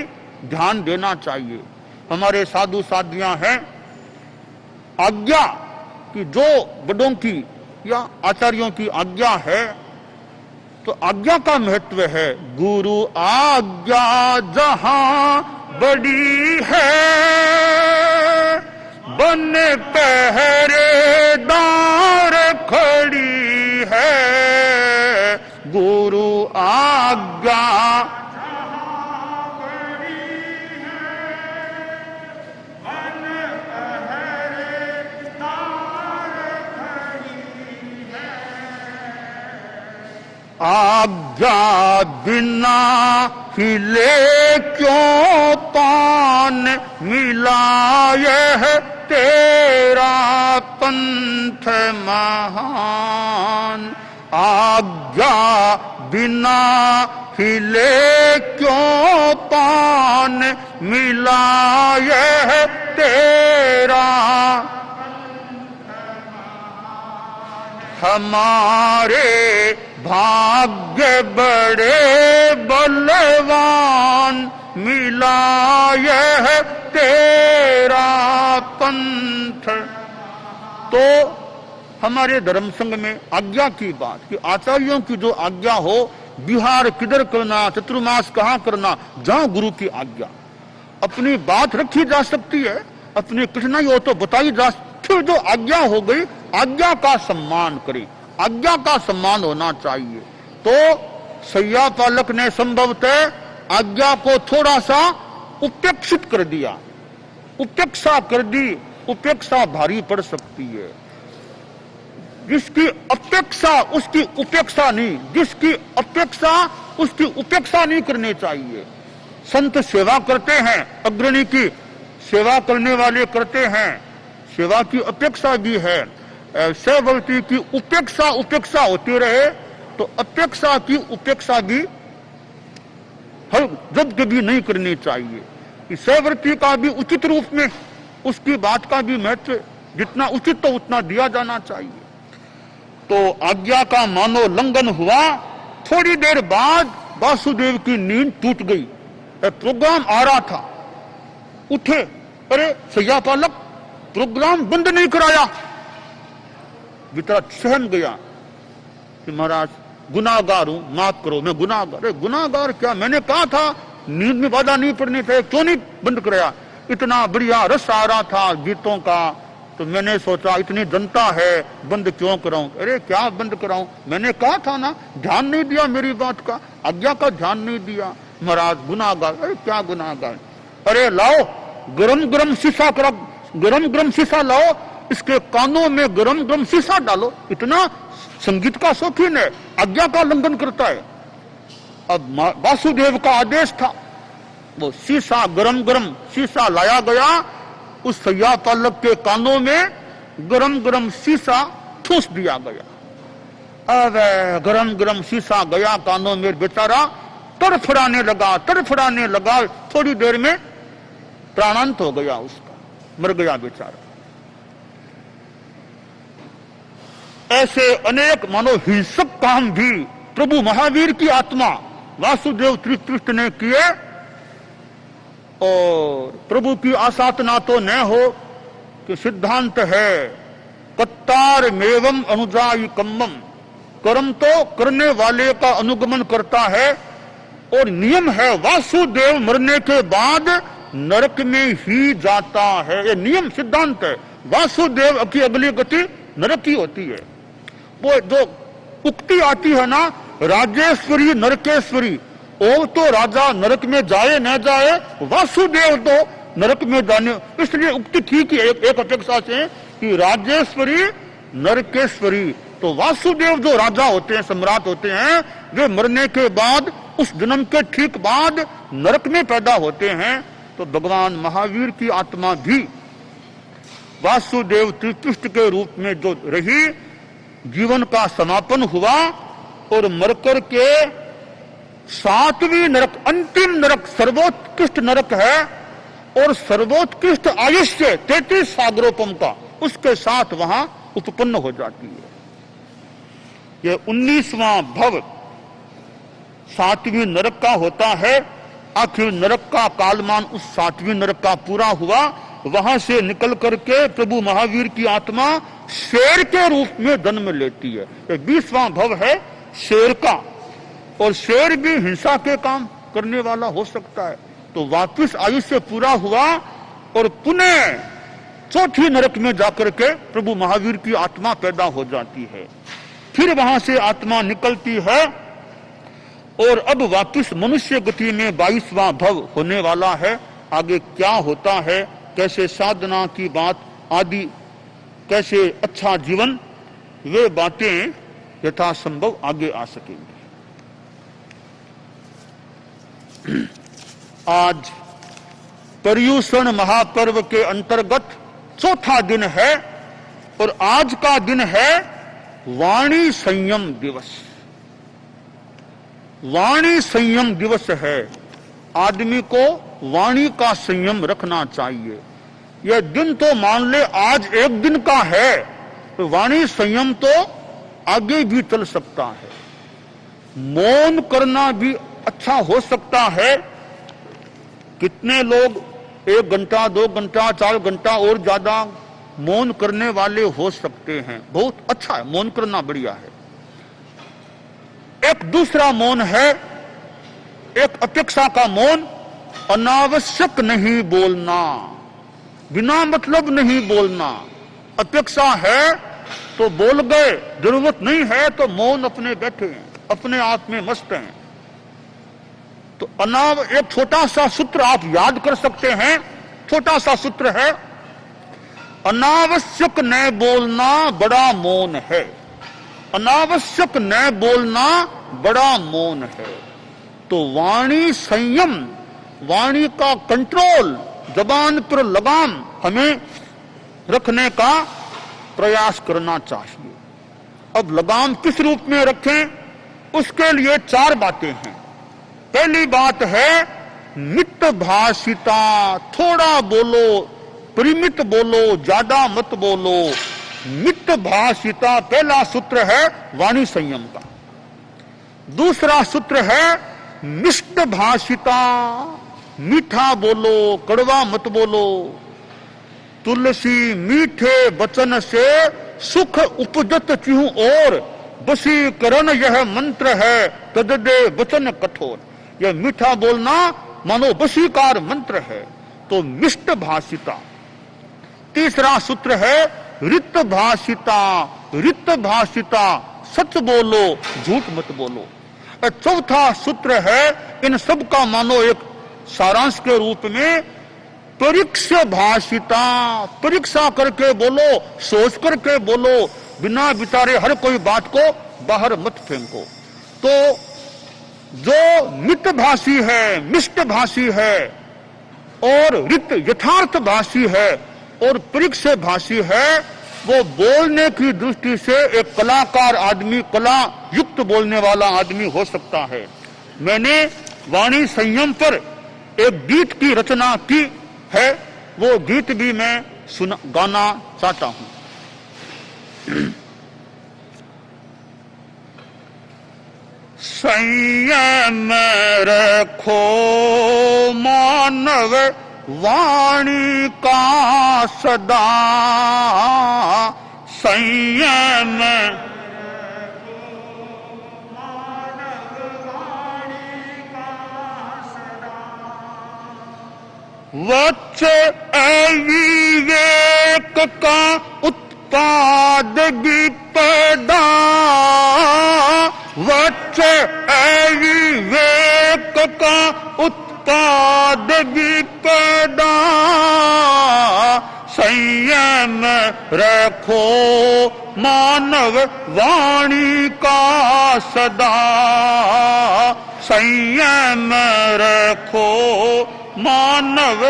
ध्यान देना चाहिए। हमारे साधु साधियां हैं, आज्ञा की, जो बड़ों की या आचार्यों की आज्ञा है, तो आज्ञा का महत्व है। गुरु आज्ञा जहां बड़ी है, बन पहरेदार खड़ी है, गुरु आज्ञा आज्ञा बिना हिले क्यों तान, मिला यह तेरा पंथ महान। आज्ञा बिना हिले क्यों तान, मिला यह तेरा, हमारे भाग्य बड़े बलवान, मिला यह तेरा पंथ। तो हमारे धर्म संघ में आज्ञा की बात, कि आचार्यों की जो आज्ञा हो, विहार किधर करना, चतुर्मास कहाँ करना, जहां गुरु की आज्ञा, अपनी बात रखी जा सकती है, अपनी कठिनाई हो तो बताई जा, फिर जो आज्ञा हो गई, आज्ञा का सम्मान करें, आज्ञा का सम्मान होना चाहिए। तो सैया पालक ने संभवतः आज्ञा को थोड़ा सा उपेक्षित कर दिया, उपेक्षा कर दी। उपेक्षा भारी पड़ सकती है। जिसकी अपेक्षा उसकी उपेक्षा नहीं, जिसकी अपेक्षा उसकी उपेक्षा नहीं करनी चाहिए। संत सेवा करते हैं, अग्रणी की सेवा करने वाले करते हैं, सेवा की अपेक्षा भी है। सेववर्ती की उपेक्षा उपेक्षा होती रहे तो अपेक्षा की उपेक्षा भी हर जब कभी नहीं करनी चाहिए। सेववर्ती का भी उचित रूप में उसकी बात का भी महत्व, जितना उचित तो उतना दिया जाना चाहिए। तो आज्ञा का मानो उल्लंघन हुआ। थोड़ी देर बाद वासुदेव की नींद टूट गई। प्रोग्राम आ रहा था, उठे, अरे सैया पालक प्रोग्राम बंद नहीं कराया। बेचारा सहम गया कि महाराज गुनाहगार हूं, माफ करो, मैं गुनाहगार। अरे गुनाहगार क्या, मैंने कहा था नींद में बाधा नहीं पड़नी चाहिए, क्यों नहीं बंद कराया। इतना बढ़िया रस आ रहा था गीतों का, तो मैंने सोचा इतनी जनता है, बंद क्यों कराऊं। अरे क्या बंद कराऊं, मैंने कहा था ना, ध्यान नहीं दिया मेरी बात का, आज्ञा का ध्यान नहीं दिया। महाराज गुनाहगार। अरे क्या गुनाहगार, अरे लाओ गरम गरम शीशा करा, गरम गरम शीशा लाओ, इसके कानों में गरम गरम शीशा डालो। इतना संगीत का शौकीन है, आज्ञा का उल्लंघन करता है। अब वासुदेव का आदेश था, वो शीशा गरम गरम शीशा लाया गया, उस सैया पालक के कानों में गरम गरम शीशा ठूस दिया गया। अब गरम गरम शीशा गया कानों में, बेचारा तड़फड़ाने लगा। थोड़ी देर में प्राणांत हो गया उसका, मर गया बेचारा। ऐसे अनेक मानो हिंसक काम भी प्रभु महावीर की आत्मा वासुदेव त्रिकृष्ण ने किए, और प्रभु की आसाधना तो न हो कि सिद्धांत है कत्तार मेवम अनुजाई कम्मम, कर्म तो करने वाले का अनुगमन करता है, और नियम है वासुदेव मरने के बाद नरक में ही जाता है। ये नियम सिद्धांत है, वासुदेव की अगली गति नरक ही होती है। वो जो उक्ति आती है ना, राजेश्वरी नरकेश्वरी, और तो राजा नरक में जाए न जाए, वासुदेव तो नरक में जाने, इसलिए उक्ति ठीक है एक अपेक्षा से कि राजेश्वरी नरकेश्वरी। तो वासुदेव जो राजा होते हैं, सम्राट होते हैं, वे मरने के बाद उस जन्म के ठीक बाद नरक में पैदा होते हैं। तो भगवान महावीर की आत्मा भी वासुदेव त्रिकृष्ण के रूप में जो रही, जीवन का समापन हुआ, और मरकर के 7वीं नरक, अंतिम नरक, सर्वोत्कृष्ट नरक है, और सर्वोत्कृष्ट आयुष्य 33 सागरोपम का उसके साथ वहां उत्पन्न हो जाती है। यह 19वां भव 7वीं नरक का होता है। आखिर नरक का कालमान उस 7वीं नरक का पूरा हुआ, वहां से निकल करके प्रभु महावीर की आत्मा शेर के रूप में जन्म लेती है। यह 20वां भव है शेर का, और शेर भी हिंसा के काम करने वाला हो सकता है। तो वापिस आयुष्य पूरा हुआ, और पुनः 4थी नरक में जाकर के प्रभु महावीर की आत्मा पैदा हो जाती है। फिर वहां से आत्मा निकलती है, और अब वापिस मनुष्य गति में 22वां भव होने वाला है। आगे क्या होता है, कैसे साधना की बात आदि, कैसे अच्छा जीवन, वे बातें यथासंभव आगे आ सकेंगी। आज पर्युषण महापर्व के अंतर्गत 4था दिन है, और आज का दिन है वाणी संयम दिवस। वाणी संयम दिवस है। आदमी को वाणी का संयम रखना चाहिए। यह दिन तो मान ले आज एक दिन का है, तो वाणी संयम तो आगे भी चल सकता है। मौन करना भी अच्छा हो सकता है। कितने लोग 1 घंटा 2 घंटा 4 घंटा और ज्यादा मौन करने वाले हो सकते हैं, बहुत अच्छा है, मौन करना बढ़िया है। एक दूसरा मौन है, एक अपेक्षा का मौन, अनावश्यक नहीं बोलना, बिना मतलब नहीं बोलना। अपेक्षा है तो बोल गए, जरूरत नहीं है तो मौन अपने बैठे हैं, अपने आप में मस्त हैं। तो एक छोटा सा सूत्र आप याद कर सकते हैं। छोटा सा सूत्र है, अनावश्यक न बोलना बड़ा मौन है। अनावश्यक न बोलना बड़ा मौन है। तो वाणी संयम, वाणी का कंट्रोल, जबान पर लगाम हमें रखने का प्रयास करना चाहिए। अब लगाम किस रूप में रखें, उसके लिए 4 बातें हैं। पहली बात है मित भाषिता, थोड़ा बोलो, परिमित बोलो, ज्यादा मत बोलो। मित भाषिता पहला सूत्र है वाणी संयम का। दूसरा सूत्र है मिष्ट भाषिता, मीठा बोलो, कड़वा मत बोलो। तुलसी मीठे वचन से सुख उपजत चिहु और, वशीकरण यह मंत्र है तददे वचन कठोर। यह मीठा बोलना मानो वशीकार मंत्र है। तो मिष्ट भाषिता। तीसरा सूत्र है रित भाषिता, रित भाषिता, सच बोलो झूठ मत बोलो। और चौथा सूत्र है इन सब का मानो एक सारांश के रूप में परीक्षा भाषिता, परीक्षा करके बोलो, सोच करके बोलो, बिना विचारे हर कोई बात को बाहर मत फेंको। तो जो मित भाषी है, मिष्ट भाषी है और रित यथार्थ भाषी है और परीक्षा भाषी है, वो बोलने की दृष्टि से एक कलाकार आदमी, कला युक्त बोलने वाला आदमी हो सकता है। मैंने वाणी संयम पर एक गीत की रचना की है, वो गीत भी मैं गाना चाहता हूं। संयम रखो मानव वाणी का सदा, संयम वच अविवेक का उत्पाद विपदा, वच अविवेक का उत्पाद विपदा, संयम रखो मानव वाणी का सदा, संयम रखो मानव।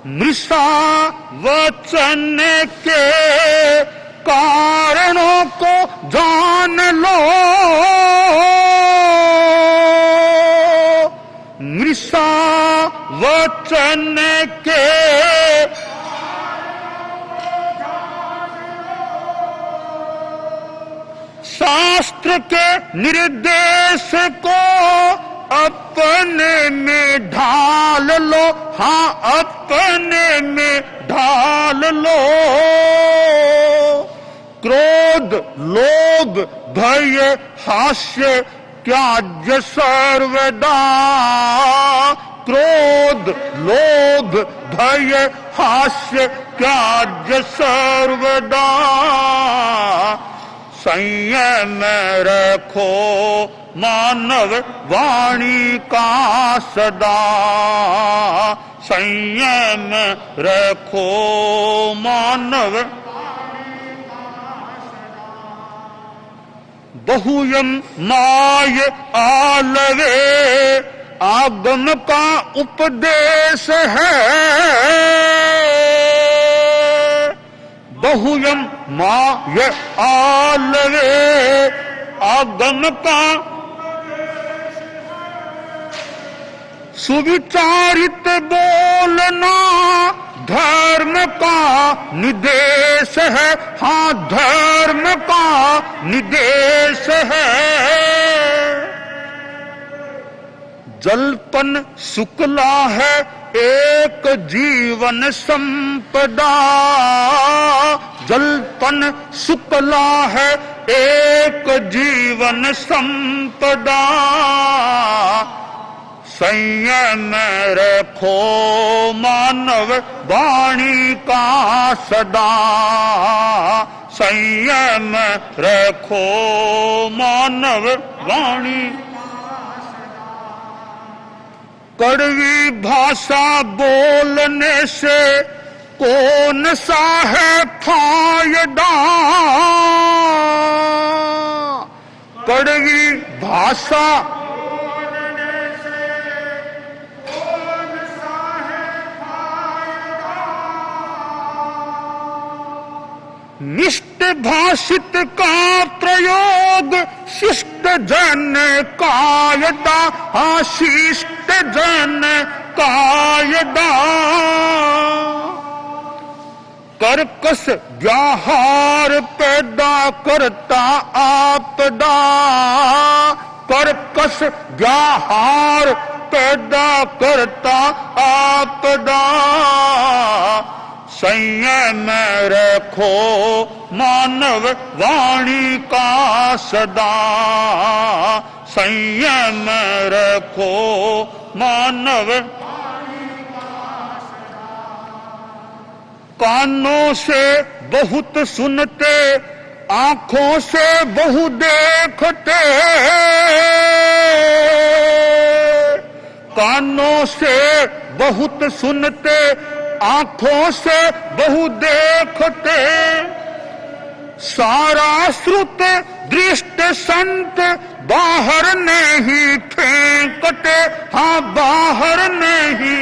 मृषा वचन के कारणों को जान लो, मृषा वचन के शास्त्र के निर्देश को अपने में ढाल लो, हाँ अपने में ढाल लो। क्रोध लोभ भय हास्य त्याज्य सर्वदा, क्रोध लोभ भय हास्य त्याज्य सर्वदा, संयम रखो मानव वाणी का सदा, संयम रखो मानव। बहुयम माय आलवे आगम का उपदेश है, बहुयम माय आलवे आगम का सुविचारित बोलना धर्म का निदेश है, हाँ धर्म का निदेश है। जलपन शुक्ला है एक जीवन संपदा, जलपन शुक्ला है एक जीवन संपदा, संयम रखो मानव वाणी का सदा, संयम रखो मानव वाणी। कड़वी भाषा बोलने से कौन सा है फायदा, कड़वी भाषा निष्ठ भाषित का प्रयोग शिष्ट जन कायदा, शिष्ट जन कायदा। कर्कश व्याहार पैदा करता आपदा, कर्कश व्याहार पैदा करता आपदा, संयम रखो मानव वाणी का सदा, संयम रखो मानव। कानों से बहुत सुनते, आंखों से बहु देखते, कानों से बहुत सुनते, आंखों से बहु देखते, सारा श्रुत दृष्ट संत बाहर नहीं फेंकते, हाँ बाहर नहीं।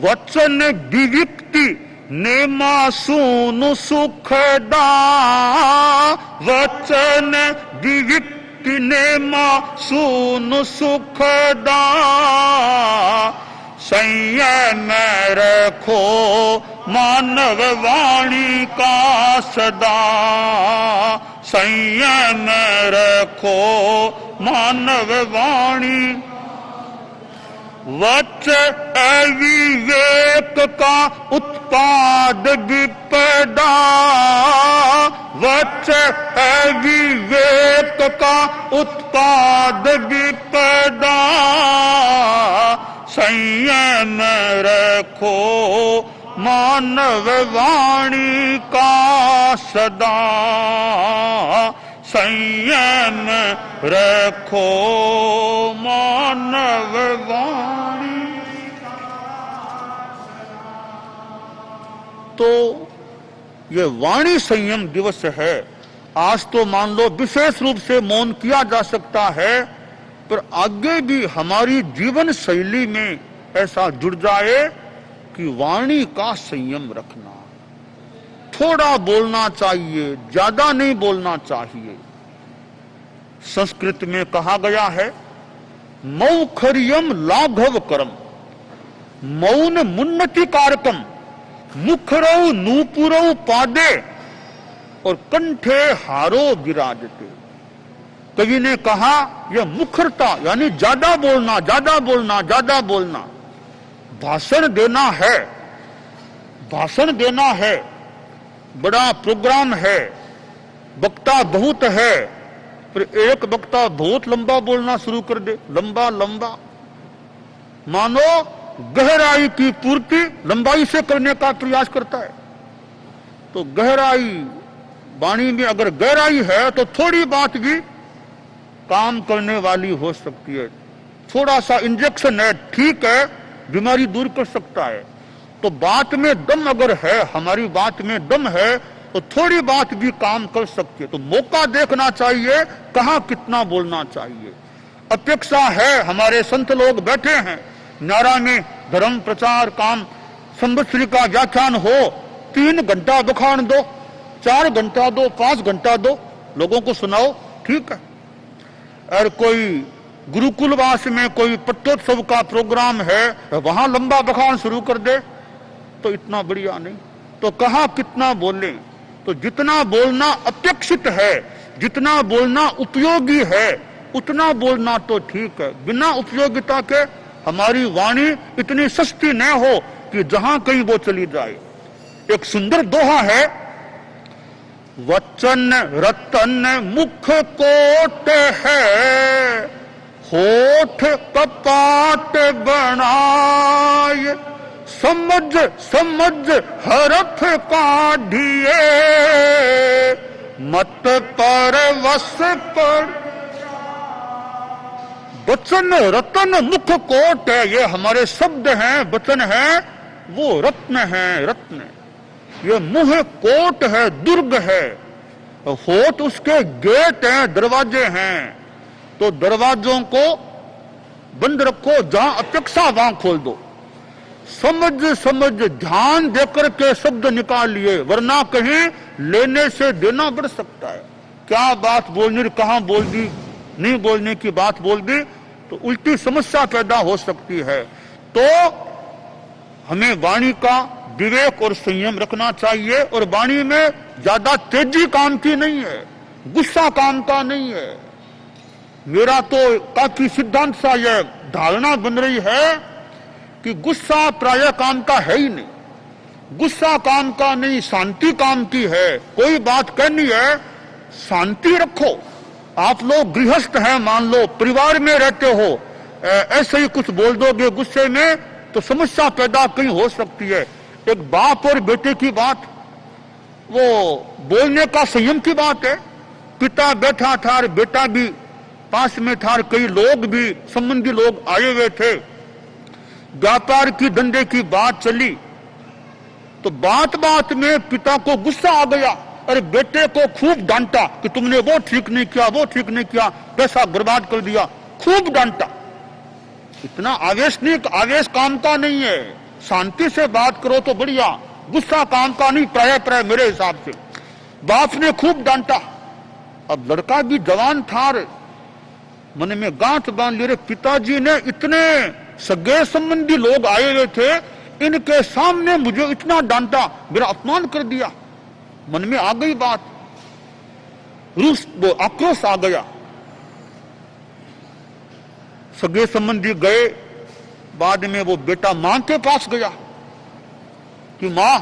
वचन विविक्ति नेमा सुनु सुखदा, वचन विविक्ति नेमा सुनु सुखदा, संयम रखो मानव वाणी का सदा, संयम रखो मानव वाणी। वच अविवेक का उत्पाद विपदा, वच अविवेक का उत्पाद विपदा, संयम रखो मानव वाणी का सदा, संयम रखो मानव वाणी। तो ये वाणी संयम दिवस है। आज तो मान लो विशेष रूप से मौन किया जा सकता है, पर आगे भी हमारी जीवन शैली में ऐसा जुड़ जाए कि वाणी का संयम रखना, थोड़ा बोलना चाहिए, ज्यादा नहीं बोलना चाहिए। संस्कृत में कहा गया है, मौखर्यम लाघव करम, मौन मुन्नति कारकम, मुखरौ नूपुरौ पादे और कंठे हारो विराजते। कवि ने कहा यह मुखरता यानी ज्यादा बोलना, ज्यादा बोलना, ज्यादा बोलना। भाषण देना है, भाषण देना है, बड़ा प्रोग्राम है, वक्ता बहुत है, पर एक वक्ता बहुत लंबा बोलना शुरू कर दे, लंबा लंबा, मानो गहराई की पूर्ति लंबाई से करने का प्रयास करता है। तो गहराई, वाणी में अगर गहराई है तो थोड़ी बात भी काम करने वाली हो सकती है। थोड़ा सा इंजेक्शन है, ठीक है, बीमारी दूर कर सकता है। तो बात में दम अगर है, हमारी बात में दम है, तो थोड़ी बात भी काम कर सकती है। तो मौका देखना चाहिए, कहां कितना बोलना चाहिए। अपेक्षा है, हमारे संत लोग बैठे हैं, न्यारा में धर्म प्रचार काम संवत्सरी का व्याख्यान हो, 3 घंटा बखान दो, 4 घंटा दो, 5 घंटा दो, लोगों को सुनाओ, ठीक है। और कोई गुरुकुलवास में कोई पट्टोत्सव का प्रोग्राम है, वहां लंबा बखान शुरू कर दे, तो इतना बढ़िया नहीं। तो कहां कितना बोले, तो जितना बोलना अपेक्षित है, जितना बोलना उपयोगी है, उतना बोलना तो ठीक है। बिना उपयोगिता के हमारी वाणी इतनी सस्ती न हो कि जहां कहीं वो चली जाए। एक सुंदर दोहा है, वचन रतन मुख कोट है, होठ कपाट बनाए, समझ समझ हरफ काढ़िए, मत पर वस पर। वचन रतन मुख कोट है, ये हमारे शब्द हैं, वचन है, वो रत्न है, रत्न। ये मुंह कोट है, दुर्ग है, होठ उसके गेट हैं, दरवाजे हैं। तो दरवाजों को बंद रखो, जहां अपेक्षा वहां खोल दो। समझ समझ ध्यान देकर के शब्द निकालिए, वरना कहीं लेने से देना बढ़ सकता है। क्या बात बोलनी, कहां बोल दी, नहीं बोलने की बात बोल दी, तो उल्टी समस्या पैदा हो सकती है। तो हमें वाणी का विवेक और संयम रखना चाहिए। और वाणी में ज्यादा तेजी काम की नहीं है, गुस्सा काम का नहीं है। मेरा तो काफी सिद्धांत सा यह धारणा बन रही है कि गुस्सा प्रायः काम का है ही नहीं। गुस्सा काम का नहीं, शांति काम की है। कोई बात कहनी है, शांति रखो। आप लोग गृहस्थ हैं, मान लो परिवार में रहते हो, ऐसे ही कुछ बोल दोगे गुस्से में तो समस्या पैदा कहीं हो सकती है। एक बाप और बेटे की बात, वो बोलने का संयम की बात है। पिता बैठा था और बेटा भी पास में था और कई लोग भी संबंधी लोग आए हुए थे। व्यापार की धंधे की बात चली तो बात बात में पिता को गुस्सा आ गया और बेटे को खूब डांटा कि तुमने वो ठीक नहीं किया, वो ठीक नहीं किया, पैसा बर्बाद कर दिया, खूब डांटा। इतना आवेश नहीं, आवेश काम का नहीं है। शांति से बात करो तो बढ़िया, गुस्सा काम का नहीं प्राय मेरे हिसाब से। बाप ने खूब डांटा। अब लड़का भी जवान था, मन में गांठ बांध लिए, पिताजी ने इतने सगे संबंधी लोग आए हुए थे, इनके सामने मुझे इतना डांटा, मेरा अपमान कर दिया। मन में आ गई बात, आक्रोश आ गया। सगे संबंधी गए, बाद में वो बेटा मां के पास गया कि मां,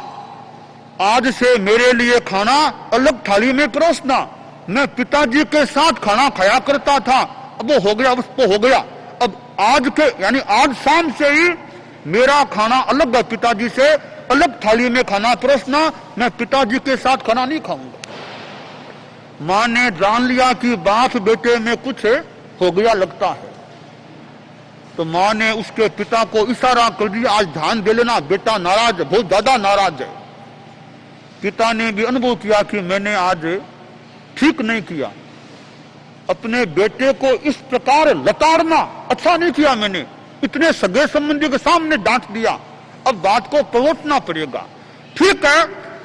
आज से मेरे लिए खाना अलग थाली में परोसना। मैं पिताजी के साथ खाना खाया करता था, अब वो हो गया, उसको हो गया। अब आज के यानी आज शाम से ही मेरा खाना अलग है, पिताजी से अलग थाली में खाना परोसना, मैं पिताजी के साथ खाना नहीं खाऊंगा। मां ने जान लिया कि बाप बेटे में कुछ हो गया लगता है, तो मां ने उसके पिता को इशारा कर दिया, आज ध्यान दे लेना, बेटा नाराज है, बहुत ज्यादा नाराज है। पिता ने भी अनुभव किया कि मैंने आज ठीक नहीं किया, अपने बेटे को इस प्रकार लताड़ना अच्छा नहीं किया मैंने, इतने सगे संबंधी के सामने डांट दिया, अब बात को पलटना पड़ेगा। ठीक है,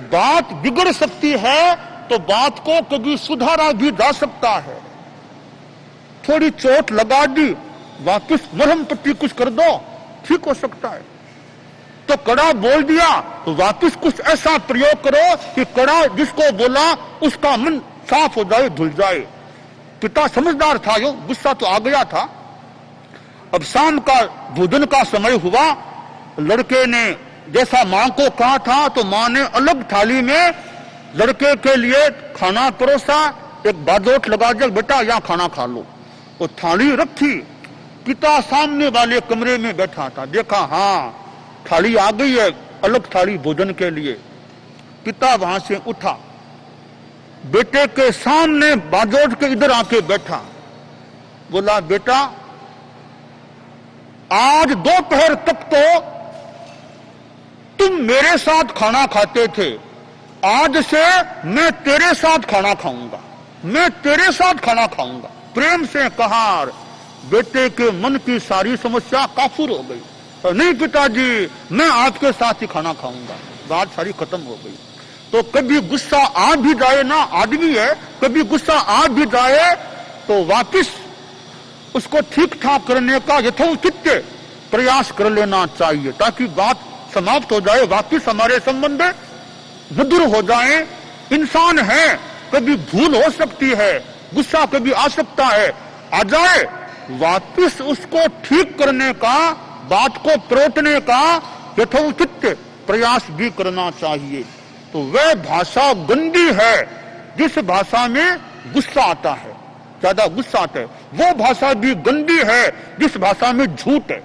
बात बिगड़ सकती है तो बात को कभी सुधारा भी जा सकता है। थोड़ी चोट लगा दी, वापिस मरहम पट्टी कुछ कर दो, ठीक हो सकता है। तो कड़ा बोल दिया तो वापिस कुछ ऐसा प्रयोग करो कि कड़ा जिसको बोला उसका मन साफ हो जाए, धुल जाए। पिता समझदार था, यो गुस्सा तो आ गया था। अब शाम का भोजन का समय हुआ, लड़के ने जैसा मां को कहा था तो मां ने अलग थाली में लड़के के लिए खाना परोसा, एक बाजोट लगा दिया, बेटा यहाँ खाना खा लो। वो थाली रखी, पिता सामने वाले कमरे में बैठा था, देखा हाँ थाली आ गई है, अलग थाली भोजन के लिए। पिता वहां से उठा, बेटे के सामने बाजोट के इधर आके बैठा, बोला बेटा आज दोपहर तक तो तुम मेरे साथ खाना खाते थे, आज से मैं तेरे साथ खाना खाऊंगा, मैं तेरे साथ खाना खाऊंगा। प्रेम से कहा, बेटे के मन की सारी समस्या काफूर हो गई। तो नहीं पिताजी, मैं आपके साथ ही खाना खाऊंगा, बात सारी खत्म हो गई। तो कभी गुस्सा आ भी जाए ना, आदमी है, कभी गुस्सा आ भी जाए तो वापिस उसको ठीक ठाक करने का यथोचित प्रयास कर लेना चाहिए, ताकि बात समाप्त हो जाए, वापिस हमारे संबंध मधुर हो जाए। इंसान है, कभी भूल हो सकती है, गुस्सा कभी आ सकता है, आ जाए, वापिस उसको ठीक करने का, बात को परोटने का यथोचित प्रयास भी करना चाहिए। तो वह भाषा गंदी है जिस भाषा में गुस्सा आता है, ज्यादा गुस्सा आता है, वो भाषा भी गंदी है जिस भाषा में झूठ है।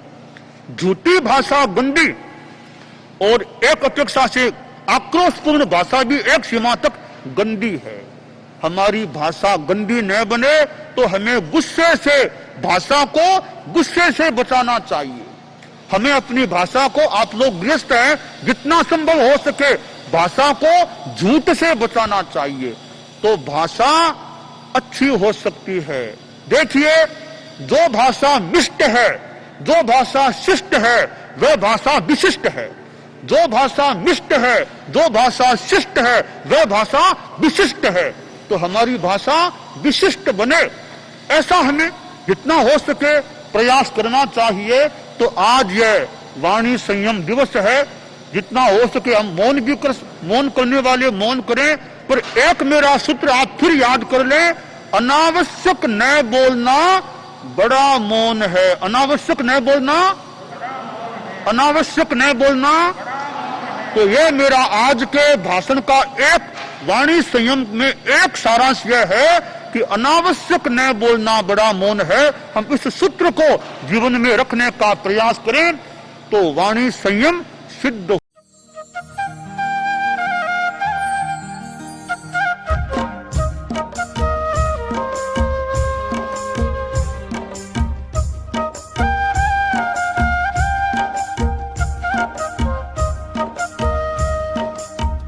झूठी भाषा गंदी और एक अपेक्षा से आक्रोशपूर्ण भाषा भी एक सीमा तक गंदी है। हमारी भाषा गंदी न बने तो हमें गुस्से से, भाषा को गुस्से से बचाना चाहिए। हमें अपनी भाषा को, आप लोग गृहस्थ हैं, जितना संभव हो सके भाषा को झूठ से बचाना चाहिए, तो भाषा अच्छी हो सकती है। देखिए, जो भाषा मिष्ट है, जो भाषा शिष्ट है, वह भाषा विशिष्ट है। जो भाषा मिष्ट है, जो भाषा शिष्ट है, वह भाषा विशिष्ट है। तो हमारी भाषा विशिष्ट बने, ऐसा हमें जितना हो सके प्रयास करना चाहिए। तो आज यह वाणी संयम दिवस है, जितना हो सके हम मौन भी कर, मौन करने वाले मौन करें। पर एक मेरा सूत्र आप फिर याद कर लें, अनावश्यक न बोलना बड़ा मौन है। अनावश्यक न बोलना, अनावश्यक न बोलना। तो ये मेरा आज के भाषण का एक वाणी संयम में एक सारांश यह है कि अनावश्यक न बोलना बड़ा मौन है। हम इस सूत्र को जीवन में रखने का प्रयास करें तो वाणी संयम सिद्ध